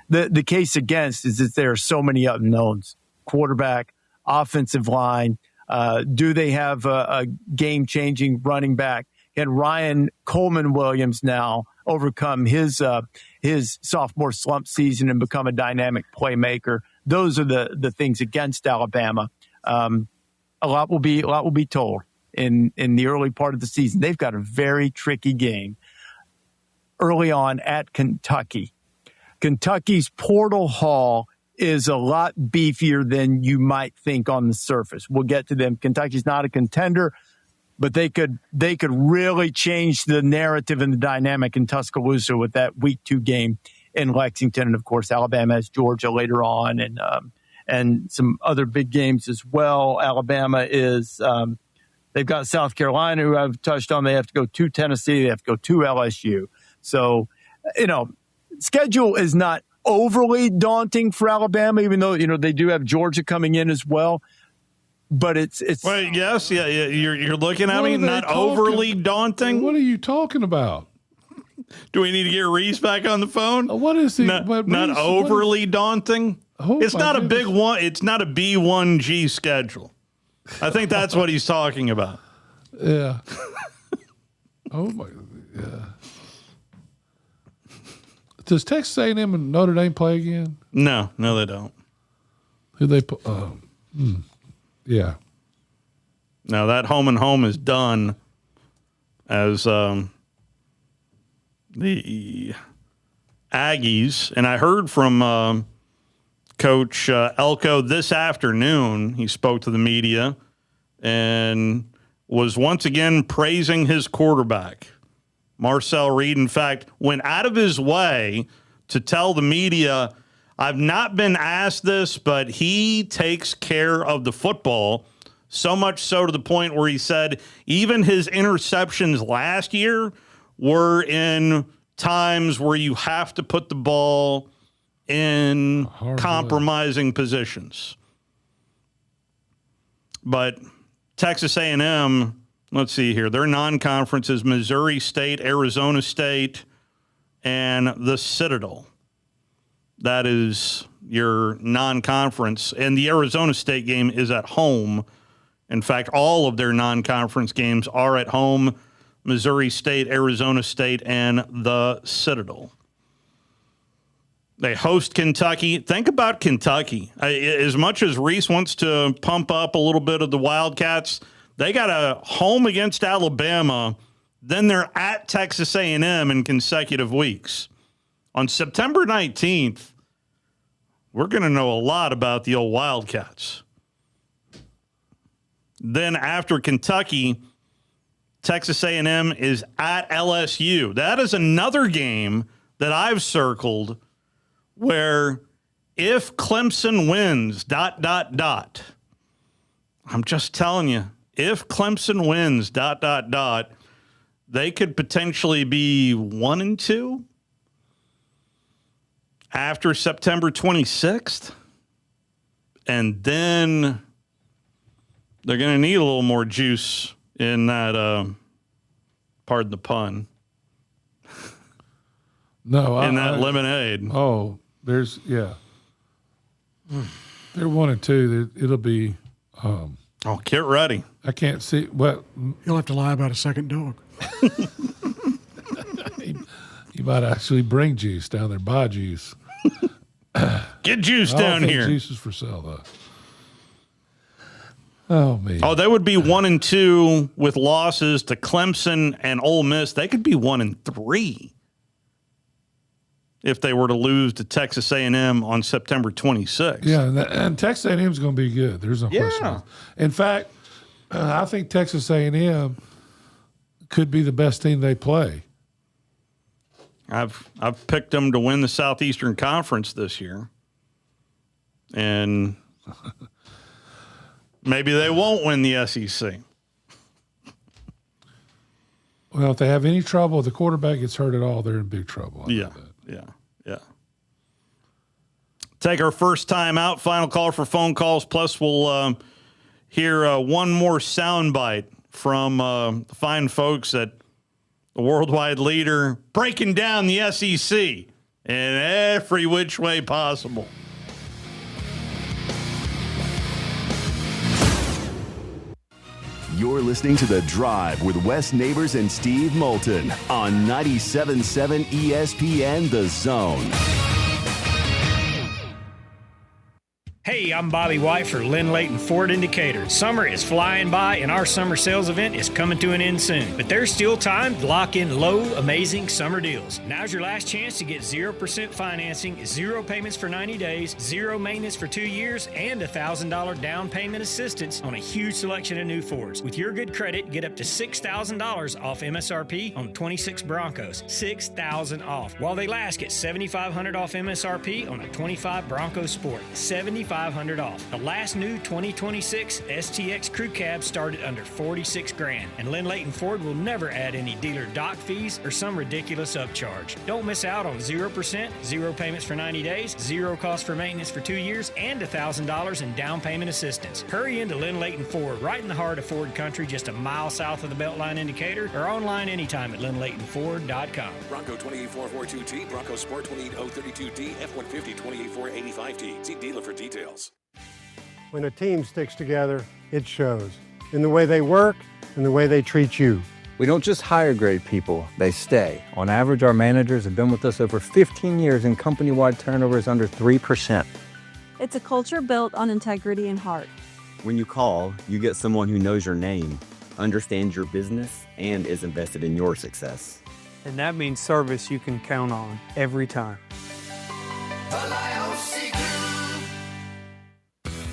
The case against is that there are so many unknowns. Quarterback, offensive line. Do they have a game-changing running back? Can Ryan Coleman Williams now overcome his sophomore slump season and become a dynamic playmaker? Those are the things against Alabama. A lot will be told in the early part of the season. They've got a very tricky game early on at Kentucky. Kentucky's Portal Hall is a lot beefier than you might think on the surface. We'll get to them. Kentucky's not a contender, but they could really change the narrative and the dynamic in Tuscaloosa with that Week 2 game in Lexington. And, of course, Alabama has Georgia later on and some other big games as well. Alabama is they've got South Carolina, who I've touched on. They have to go to Tennessee. They have to go to LSU. So, schedule is not overly daunting for Alabama, even though, they do have Georgia coming in as well. But it's well, yes, yeah. You're looking at me, not overly daunting. What are you talking about? Do we need to get Reese back on the phone? What is he? Not overly daunting. It's not a big one. It's not a B1G schedule. I think that's what he's talking about. Yeah. Oh my. Yeah. Does Texas A&M and Notre Dame play again? No, they don't. Who they put? Yeah. Now that home and home is done as the Aggies, and I heard from Coach Elko this afternoon. He spoke to the media and was once again praising his quarterback, Marcel Reed. In fact, went out of his way to tell the media, I've not been asked this, but he takes care of the football, so much so to the point where he said even his interceptions last year were in times where you have to put the ball in compromising positions. But Texas A&M, let's see here, their non-conference is Missouri State, Arizona State, and the Citadel. That is your non-conference. And the Arizona State game is at home. In fact, all of their non-conference games are at home. Missouri State, Arizona State, and the Citadel. They host Kentucky. Think about Kentucky. As much as Reese wants to pump up a little bit of the Wildcats, they got a home against Alabama. Then they're at Texas A&M in consecutive weeks. On September 19th, we're going to know a lot about the old Wildcats. Then after Kentucky, Texas A&M is at LSU. That is another game that I've circled where if Clemson wins, ... I'm just telling you, if Clemson wins, ... they could potentially be 1-2 after September 26th. And then they're going to need a little more juice in that, pardon the pun. No, in that lemonade. Oh, they're 1-2. It'll be. Get ready. I can't see. Well, you'll have to lie about a second dog. You might actually bring juice down there. Buy juice. Get juice down here. Juice is for sale, though. Oh, man. Oh, they would be 1-2 with losses to Clemson and Ole Miss. They could be 1-3 if they were to lose to Texas A&M on September 26th. Yeah, and Texas A&M is going to be good. There's no question. In fact, I think Texas A&M could be the best team they play. I've picked them to win the Southeastern Conference this year. And maybe they won't win the SEC. Well, if they have any trouble, if the quarterback gets hurt at all, they're in big trouble. Yeah. Take our first time out. Final call for phone calls. Plus, we'll hear one more soundbite from the fine folks at the worldwide leader, breaking down the SEC in every which way possible. You're listening to The Drive with Wes Neighbors and Steve Moulton on 97.7 ESPN The Zone. Hey, I'm Bobby White for Lynn Layton Ford Indicator. Summer is flying by and our summer sales event is coming to an end soon. But there's still time to lock in low, amazing summer deals. Now's your last chance to get 0% financing, 0 payments for 90 days, 0 maintenance for 2 years, and $1,000 down payment assistance on a huge selection of new Fords. With your good credit, get up to $6,000 off MSRP on 26 Broncos. $6,000 off. While they last, get $7,500 off MSRP on a 25 Bronco Sport. $7,500 off. The last new 2026 STX Crew Cab started under $46,000, and Lynn Layton Ford will never add any dealer dock fees or some ridiculous upcharge. Don't miss out on 0%, 0 payments for 90 days, 0 cost for maintenance for 2 years, and $1,000 in down payment assistance. Hurry into Lynn Layton Ford, right in the heart of Ford country, just a mile south of the Beltline indicator, or online anytime at LynnLaytonFord.com. Bronco 28442T, Bronco Sport 28032D, F-150 28485T. See dealer for details. When a team sticks together, it shows in the way they work and the way they treat you. We don't just hire great people, they stay. On average, our managers have been with us over 15 years and company-wide turnover is under 3%. It's a culture built on integrity and heart. When you call, you get someone who knows your name, understands your business, and is invested in your success. And that means service you can count on every time.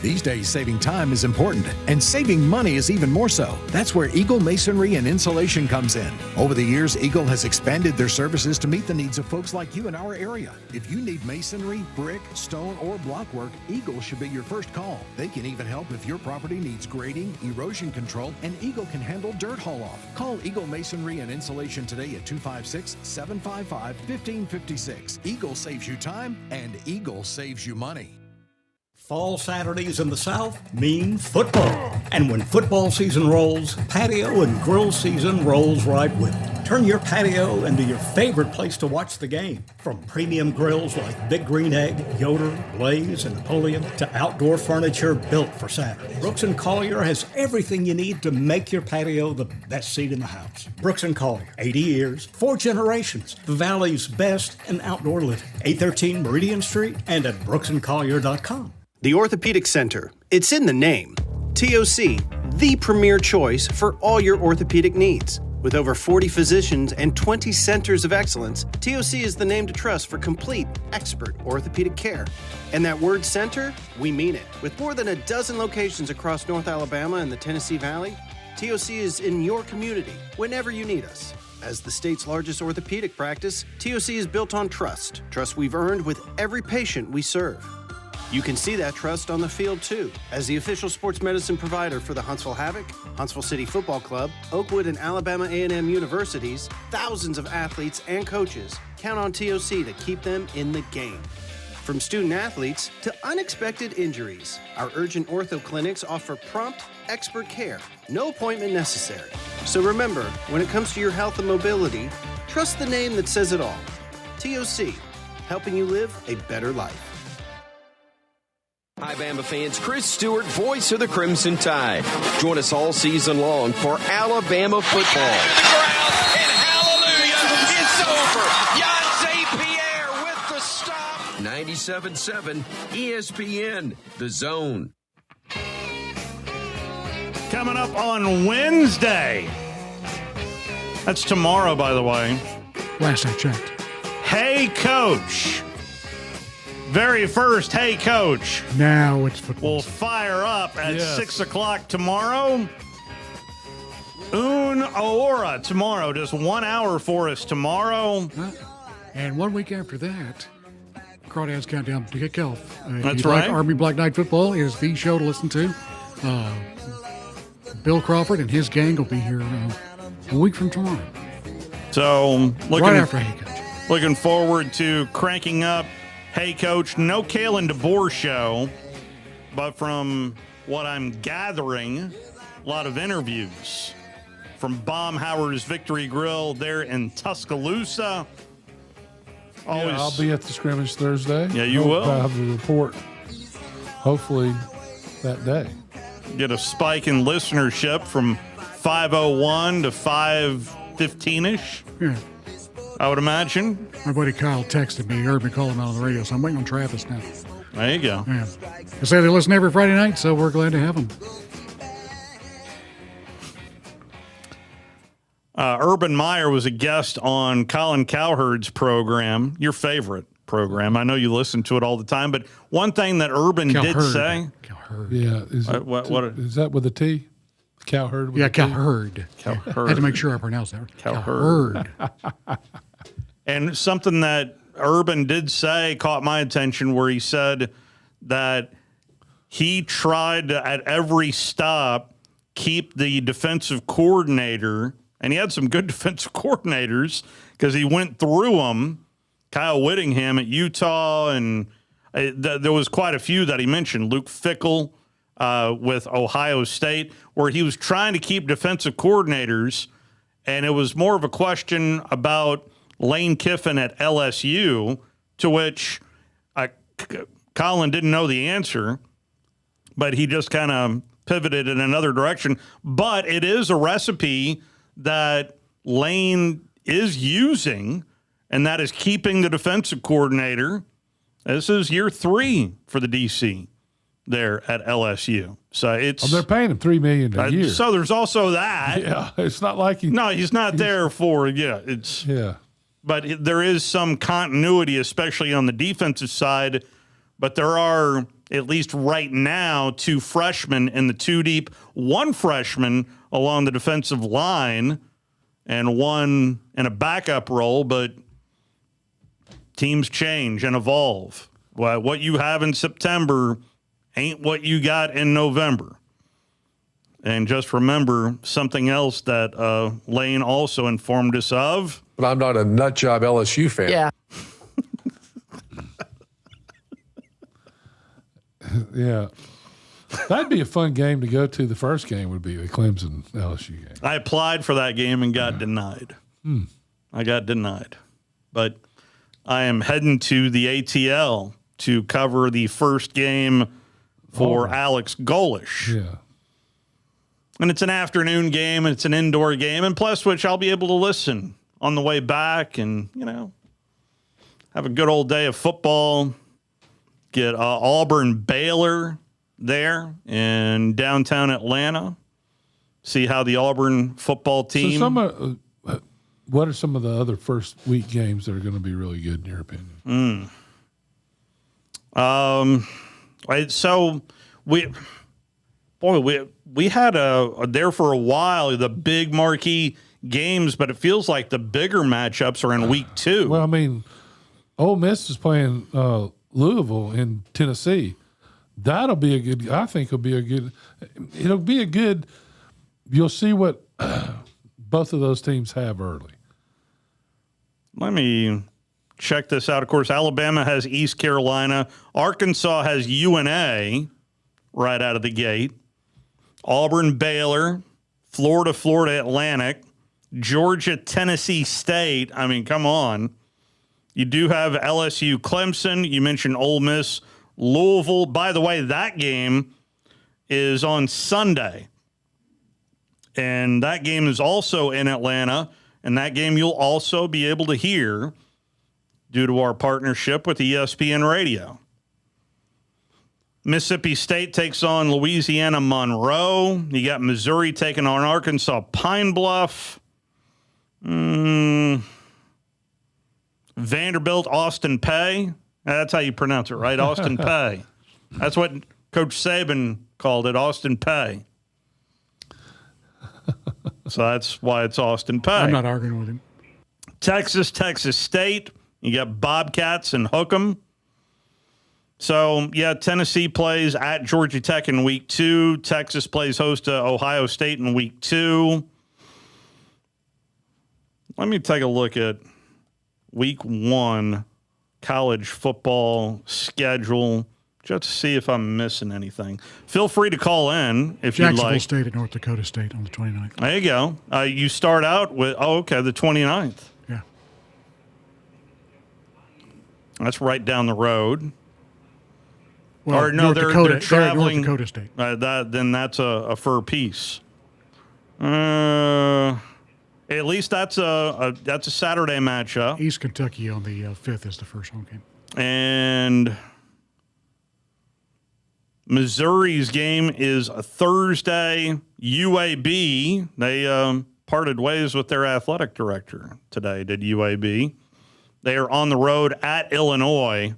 These days, saving time is important, and saving money is even more so. That's where Eagle Masonry and Insulation comes in. Over the years, Eagle has expanded their services to meet the needs of folks like you in our area. If you need masonry, brick, stone, or block work, Eagle should be your first call. They can even help if your property needs grading, erosion control, and Eagle can handle dirt haul-off. Call Eagle Masonry and Insulation today at 256-755-1556. Eagle saves you time, and Eagle saves you money. Fall Saturdays in the South mean football. And when football season rolls, patio and grill season rolls right with it. Turn your patio into your favorite place to watch the game. From premium grills like Big Green Egg, Yoder, Blaze, and Napoleon, to outdoor furniture built for Saturdays. Brooks & Collier has everything you need to make your patio the best seat in the house. Brooks & Collier, 80 years, 4 generations, the Valley's best in outdoor living. 813 Meridian Street and at brooksandcollier.com. The Orthopedic Center. It's in the name. TOC, the premier choice for all your orthopedic needs. With over 40 physicians and 20 centers of excellence, TOC is the name to trust for complete, expert orthopedic care. And that word center, we mean it. With more than a dozen locations across North Alabama and the Tennessee Valley, TOC is in your community whenever you need us. As the state's largest orthopedic practice, TOC is built on trust. Trust we've earned with every patient we serve. You can see that trust on the field, too. As the official sports medicine provider for the Huntsville Havoc, Huntsville City Football Club, Oakwood and Alabama A&M universities, thousands of athletes and coaches count on TOC to keep them in the game. From student athletes to unexpected injuries, our urgent ortho clinics offer prompt, expert care. No appointment necessary. So remember, when it comes to your health and mobility, trust the name that says it all. TOC, helping you live a better life. Hi, Bama fans. Chris Stewart, voice of the Crimson Tide. Join us all season long for Alabama football. And hallelujah, it's over. Yonsei Pierre with the stop. 97.7 ESPN, The Zone. Coming up on Wednesday. That's tomorrow, by the way. Last I checked. Hey, Coach. Very first, Hey Coach. Now it's football. We'll fire up at 6 o'clock tomorrow. Un Hora tomorrow. Just 1 hour for us tomorrow. And 1 week after that, Crawdad's Countdown to Kickoff. That's right. Army Black Knight Football is the show to listen to. Bill Crawford and his gang will be here a week from tomorrow. So right after Hey Coach. Looking forward to cranking up Hey Coach. No Kalen DeBoer show, but from what I'm gathering, a lot of interviews from Baumhauer's Victory Grill there in Tuscaloosa. Yeah, I'll be at the scrimmage Thursday. Yeah, you will. I'll have a report, hopefully, that day. Get a spike in listenership from 5:01 to 5:15-ish. Yeah. I would imagine. My buddy Kyle texted me. He heard me call him out on the radio, so I'm waiting on Travis now. There you go. Yeah. They say they listen every Friday night, so we're glad to have them. Urban Meyer was a guest on Colin Cowherd's program, your favorite program. I know you listen to it all the time, but one thing that Urban did say. Cowherd. Yeah. Is that with a T? Cowherd? Yeah, Cowherd. Cowherd. I had to make sure I pronounced that. Cowherd. And something that Urban did say caught my attention, where he said that he tried to, at every stop, keep the defensive coordinator, and he had some good defensive coordinators because he went through them. Kyle Whittingham at Utah, and there was quite a few that he mentioned. Luke Fickell with Ohio State, where he was trying to keep defensive coordinators, and it was more of a question about Lane Kiffin at LSU, to which Colin didn't know the answer, but he just kind of pivoted in another direction. But it is a recipe that Lane is using, and that is keeping the defensive coordinator. This is year 3 for the DC there at LSU. So it's they're paying him $3 million a year. So there's also that. Yeah, it's not like he's not there for But there is some continuity, especially on the defensive side. But there are, at least right now, 2 freshmen in the 2 deep, 1 freshman along the defensive line, and 1 in a backup role. But teams change and evolve. Well, what you have in September ain't what you got in November. And just remember something else that Lane also informed us of. But I'm not a nutjob LSU fan. Yeah. Yeah. That'd be a fun game to go to. The first game would be the Clemson LSU game. I applied for that game and got denied. I got denied. But I am heading to the ATL to cover the first game for Alex Golish. Yeah. And it's an afternoon game, and it's an indoor game, and plus which I'll be able to listen on the way back and, have a good old day of football. Get Auburn Baylor there in downtown Atlanta. See how the Auburn football team. So what are some of the other first week games that are going to be really good in your opinion? So we had there for a while the big marquee games, but it feels like the bigger matchups are in week 2. Well, I mean, Ole Miss is playing Louisville in Tennessee. That'll be a good. I think it'll be a good. It'll be a good. You'll see what both of those teams have early. Let me check this out. Of course, Alabama has East Carolina. Arkansas has UNA right out of the gate. Auburn, Baylor, Florida Atlantic, Georgia, Tennessee State. I mean, come on. You do have LSU, Clemson. You mentioned Ole Miss, Louisville. By the way, that game is on Sunday. And that game is also in Atlanta. And that game you'll also be able to hear due to our partnership with ESPN Radio. Mississippi State takes on Louisiana Monroe. You got Missouri taking on Arkansas Pine Bluff. Vanderbilt Austin Peay. That's how you pronounce it, right? Austin Peay. That's what Coach Saban called it, Austin Peay. So that's why it's Austin Peay. I'm not arguing with him. Texas State You got Bobcats and Hook'em. So, yeah, Tennessee plays at Georgia Tech in week 2. Texas plays host to Ohio State in week 2. Let me take a look at week 1 college football schedule just to see if I'm missing anything. Feel free to call in if you'd like. Jacksonville State at North Dakota State on the 29th. There you go. You start out with, the 29th. Yeah. That's right down the road. Well, or no, North they're Dakota, they're traveling. They're at North Dakota State. Then that's a fur piece. At least that's a Saturday matchup. East Kentucky on the 5th is the first home game. And Missouri's game is a Thursday. UAB, they parted ways with their athletic director today, did UAB. They are on the road at Illinois.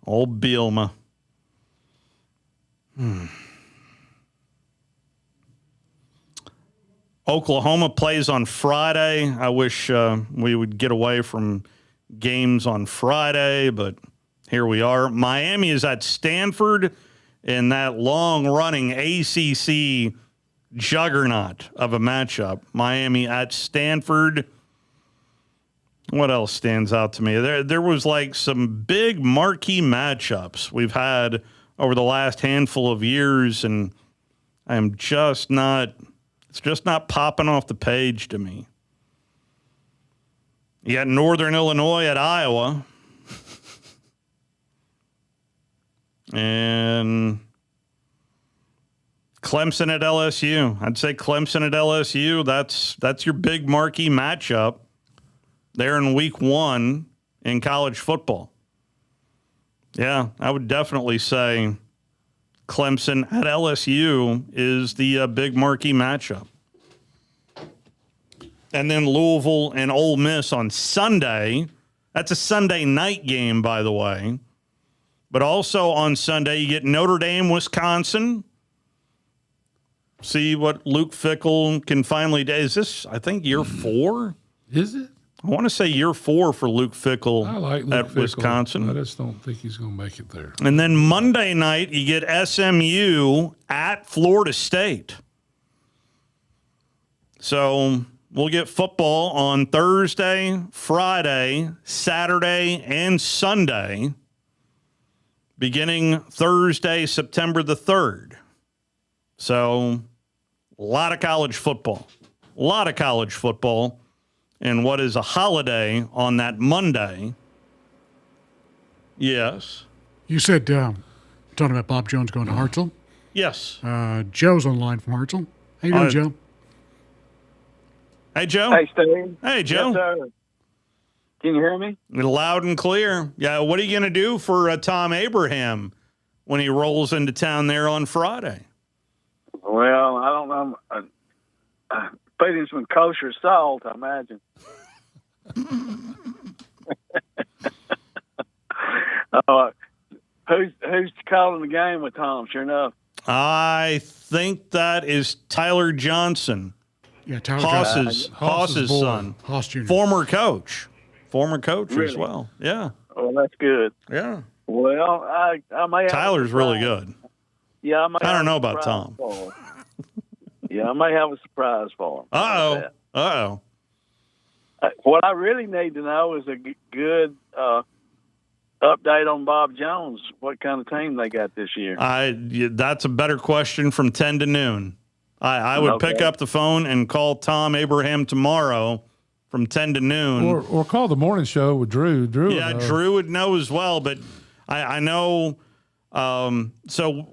Old Bielma. Oklahoma plays on Friday. I wish we would get away from games on Friday, but here we are. Miami is at Stanford in that long-running ACC juggernaut of a matchup. Miami at Stanford. What else stands out to me? There was like some big marquee matchups we've had over the last handful of years, and I'm just not – it's just not popping off the page to me. You got Northern Illinois at Iowa. And Clemson at LSU. I'd say Clemson at LSU, that's your big marquee matchup there in week 1 in college football. Yeah, I would definitely say Clemson at LSU is the big marquee matchup. And then Louisville and Ole Miss on Sunday. That's a Sunday night game, by the way. But also on Sunday, you get Notre Dame, Wisconsin. See what Luke Fickell can finally do. Is this, I think, year 4? Is it? I want to say year 4 for Luke Fickell I like Luke at Fickell. Wisconsin. I just don't think he's going to make it there. And then Monday night, you get SMU at Florida State. So we'll get football on Thursday, Friday, Saturday, and Sunday, beginning Thursday, September the 3rd. So a lot of college football. A lot of college football. And what is a holiday on that Monday? Yes. You said, talking about Bob Jones going to Hartselle? Yes. Joe's online from Hartselle. How you doing, Joe? Hey, Joe. Hey, Steve. Hey, Joe. Yes, sir. Can you hear me? Loud and clear. Yeah, what are you going to do for Tom Abraham when he rolls into town there on Friday? Well, I don't know. Feed him some kosher salt, I imagine. Who's calling the game with Tom? Sure enough. I think that is Tyler Johnson. Yeah, Tyler Haas's son. Haas Jr. Former coach as Really? well. Yeah. Oh, that's good. Yeah. Well, I may have Tyler's really good. Yeah, I don't know about Tom. Yeah, I may have a surprise for him. Uh-oh. What I really need to know is a good update on Bob Jones. What kind of team they got this year? That's a better question from 10 to noon. I would pick up the phone and call Tom Abraham tomorrow from 10 to noon. Or call the morning show with Drew. Drew would know as well, but I know so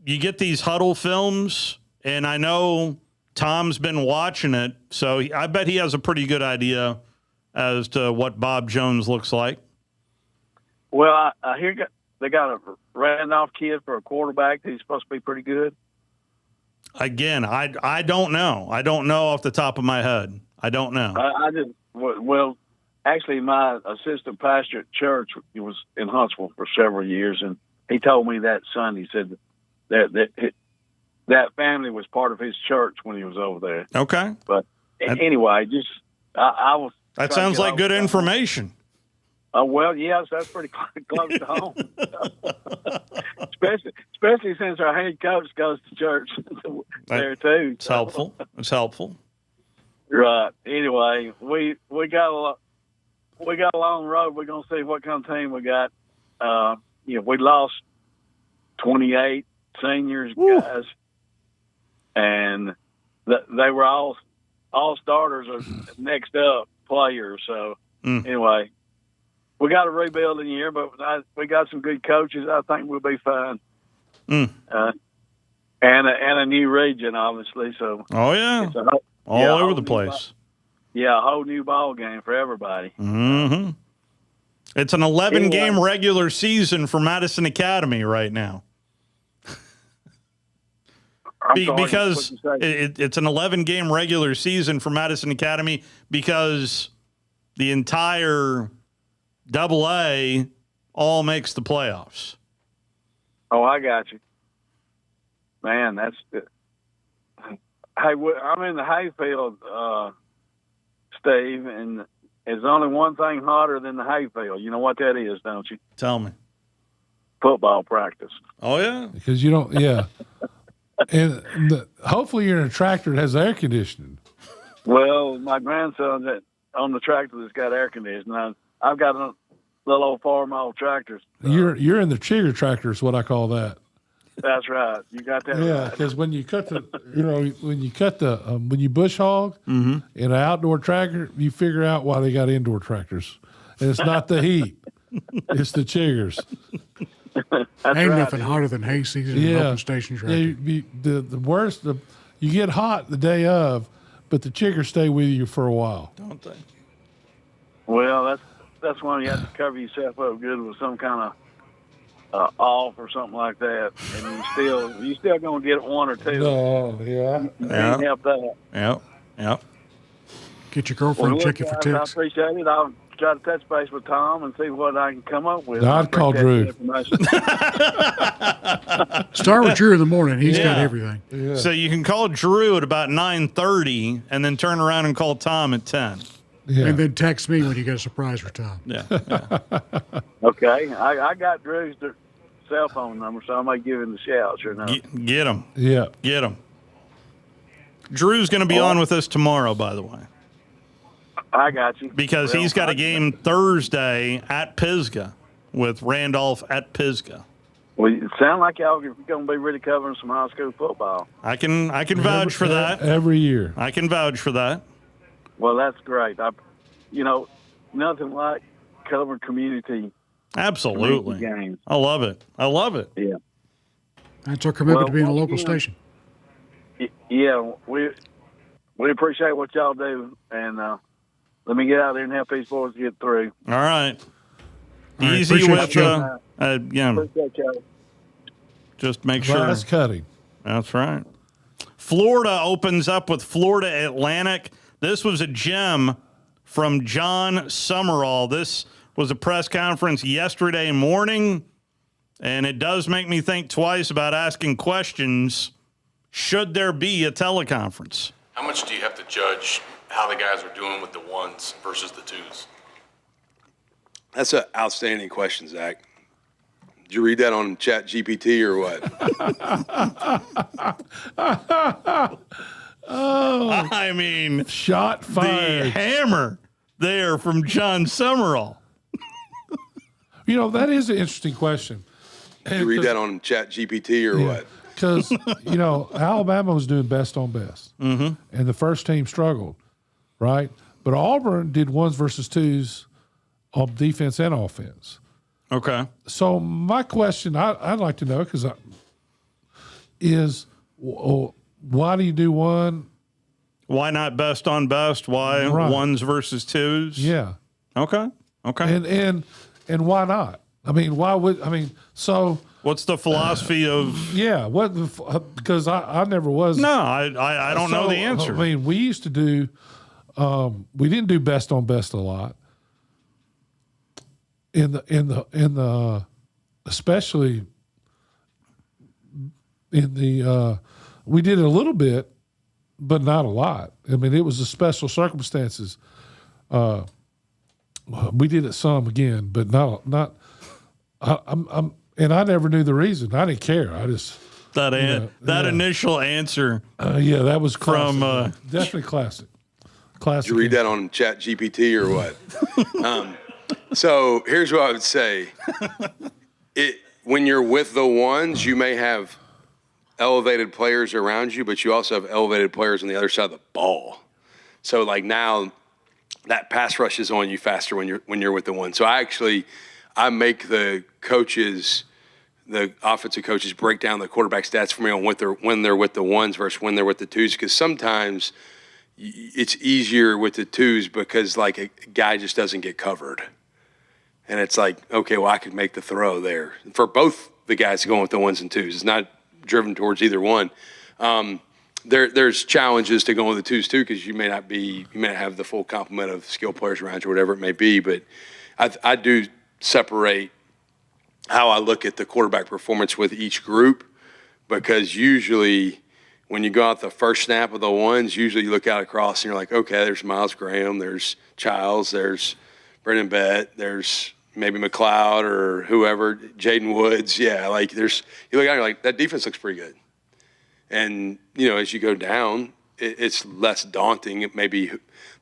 you get these huddle films, and I know Tom's been watching it, so I bet he has a pretty good idea as to what Bob Jones looks like. Well, I hear they got a Randolph kid for a quarterback. He's supposed to be pretty good. Again, I don't know. I don't know off the top of my head. I don't know. Actually, my assistant pastor at church was in Huntsville for several years, and he told me that Sunday, he said that family was part of his church when he was over there. Okay. But anyway, just I was. That sounds like good information. Well, yes, that's pretty close to home. especially since our head coach goes to church there too. It's helpful. It's helpful. Right. Anyway, we got a long road. We're gonna see what kind of team we got. We lost 28 seniors guys, and they were all starters or next up players. So anyway. We got a rebuilding year, but we got some good coaches. I think we'll be fine. And a new region, obviously. So all over the place. A whole new ball game for everybody. Mm-hmm. It's an 11-game regular season for Madison Academy right now. Because it's an 11-game regular season for Madison Academy because the entire AA all makes the playoffs. Oh, I got you. Man, that's good. Hey, I'm in the hayfield, Steve, and there's only one thing hotter than the hayfield. You know what that is, don't you? Tell me. Football practice. Oh, yeah? Because you don't, yeah. And hopefully you're in a tractor that has air conditioning. Well, my grandson's on the tractor that's got air conditioning. I've got a little old farm-old tractors. You're in the chigger tractor is what I call that. That's right. You got that. Yeah, right. because when you cut when you bush hog in an outdoor tractor, you figure out why they got indoor tractors, and it's not the heat; it's the chiggers. Ain't nothing hotter than hay season in an open station tractor. Yeah, the worst. You get hot the day of, but the chiggers stay with you for a while, don't they? Well, that's when you have to cover yourself up good with some kind of off or something like that, and you still gonna get one or two. Oh, yeah. You can't help that. Yep. Get your girlfriend check you for tips. I appreciate it. I'll try to touch base with Tom and see what I can come up with. I'd call Drew. Start with Drew in the morning. He's got everything. Yeah. So you can call Drew at about 9:30 and then turn around and call Tom at 10. Yeah. And then text me when you get a surprise for Tom. Yeah. Okay. I got Drew's cell phone number, so I might give him the shout. Sure enough. Get him. Yeah. Get him. Drew's going to be on with us tomorrow, by the way. I got you. Because he's got a game Thursday at Pisgah with Randolph at Pisgah. Well, it sounds like y'all are going to be really covering some high school football. I can vouch for that. Every year. I can vouch for that. Well, that's great. Nothing like covering community. Absolutely. Games. I love it. Yeah. That's our commitment to being a local station. Yeah, we appreciate what y'all do, and let me get out there and help these boys get through. All right. All right, Easy with Appreciate y'all. just make sure. Grass cutting. That's right. Florida opens up with Florida Atlantic. This was a gem from John Summerall. This was a press conference yesterday morning, and it does make me think twice about asking questions. Should there be a teleconference? How much do you have to judge how the guys are doing with the ones versus the twos? That's an outstanding question, Zach. Did you read that on Chat GPT or what? Oh, I mean, shot fired. The hammer there from John Summerall. That is an interesting question. Did you read that on Chat GPT or what? Because, Alabama was doing best on best. Mm-hmm. And the first team struggled, right? But Auburn did ones versus twos on defense and offense. Okay. So my question, I'd like to know, is why do you do one? Why not best on best? Why ones versus twos? Yeah. Okay. And why not? So what's the philosophy of? Yeah. Because I never was. No, I don't know the answer. We used to do. We didn't do best on best a lot. Especially in the. We did it a little bit, but not a lot. It was the special circumstances. We did it some again, but not. And I never knew the reason. I didn't care. I just that initial answer. Yeah, that was classic. From definitely classic. Classic. Did you read that on Chat GPT or what? So here's what I would say. When you're with the ones, you may have elevated players around you, but you also have elevated players on the other side of the ball. So like now that pass rush is on you faster when you're with the one. So I make the coaches, the offensive coaches, break down the quarterback stats for me on when they're with the ones versus when they're with the twos, because sometimes it's easier with the twos because like a guy just doesn't get covered. And it's like, okay, well, I could make the throw there. For both the guys going with the ones and twos, it's not driven towards either one. There's challenges to going with the twos too, because you may not have the full complement of skill players around you, or whatever it may be. But I do separate how I look at the quarterback performance with each group, because usually when you go out the first snap of the ones, usually you look out across and you're like, okay, there's Miles Graham, there's Childs, there's Brendan Bett, there's maybe McLeod or whoever, Jaden Woods. Yeah, like you look out and you're like, that defense looks pretty good. And, as you go down, it's less daunting. It may be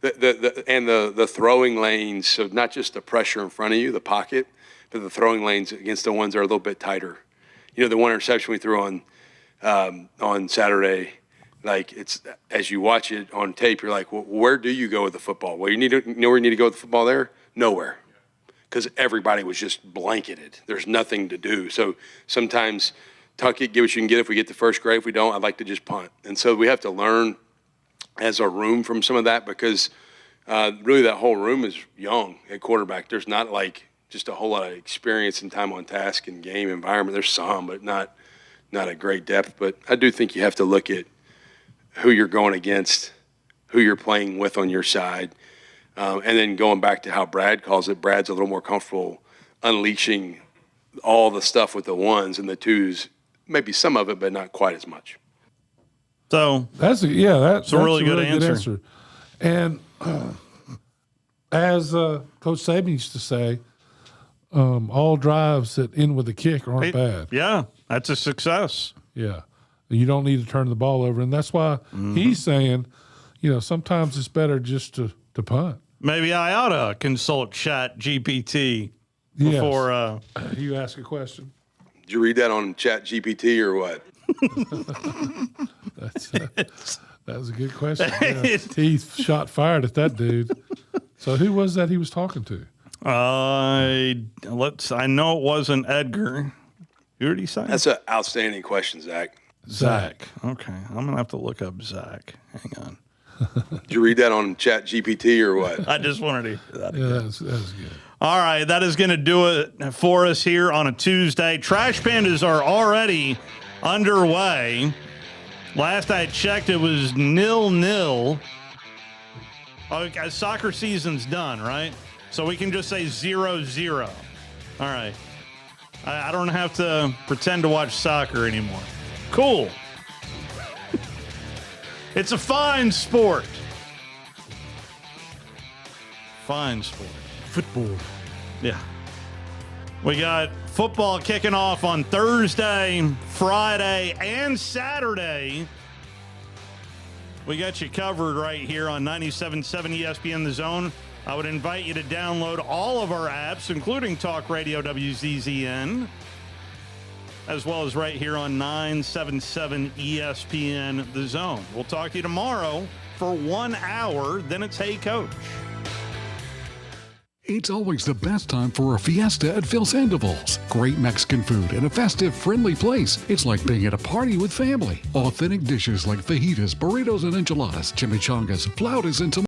the throwing lanes, so not just the pressure in front of you, the pocket, but the throwing lanes against the ones that are a little bit tighter. The one interception we threw on Saturday, like it's, as you watch it on tape, you're like, well, where do you go with the football? Well, you know where you need to go with the football there? Nowhere. Because everybody was just blanketed. There's nothing to do. So sometimes tuck it, get what you can get. If we get the first grade, if we don't, I'd like to just punt. And so we have to learn as a room from some of that, because really that whole room is young at quarterback. There's not like just a whole lot of experience and time on task and game environment. There's some, but not a great depth. But I do think you have to look at who you're going against, who you're playing with on your side. And then going back to how Brad calls it, Brad's a little more comfortable unleashing all the stuff with the ones, and the twos, maybe some of it, but not quite as much. So that's a really good answer. And as Coach Saban used to say, all drives that end with a kick aren't bad. Yeah, that's a success. Yeah. You don't need to turn the ball over. And that's why he's saying, sometimes it's better just to punt. Maybe I ought to consult Chat GPT before you ask a question. Did you read that on Chat GPT or what? That was a good question. Yeah. He shot fired at that dude. So who was that he was talking to? I know it wasn't Edgar. Who did he say? That's an outstanding question, Zach. Zach. Okay. I'm going to have to look up Zach. Hang on. Did you read that on Chat GPT or what? I just wanted to hear that. Yeah, that was good. All right. That is going to do it for us here on a Tuesday. Trash Pandas are already underway. Last I checked, it was 0-0. Okay, soccer season's done, right? So we can just say 0-0. All right. I don't have to pretend to watch soccer anymore. Cool. It's a fine sport. Fine sport. Football. Yeah. We got football kicking off on Thursday, Friday, and Saturday. We got you covered right here on 97.7 ESPN The Zone. I would invite you to download all of our apps, including Talk Radio WZZN, as well as right here on 977 ESPN The Zone. We'll talk to you tomorrow for 1 hour. Then it's Hey Coach. It's always the best time for a fiesta at Phil Sandoval's. Great Mexican food and a festive, friendly place. It's like being at a party with family. Authentic dishes like fajitas, burritos, and enchiladas, chimichangas, flautas, and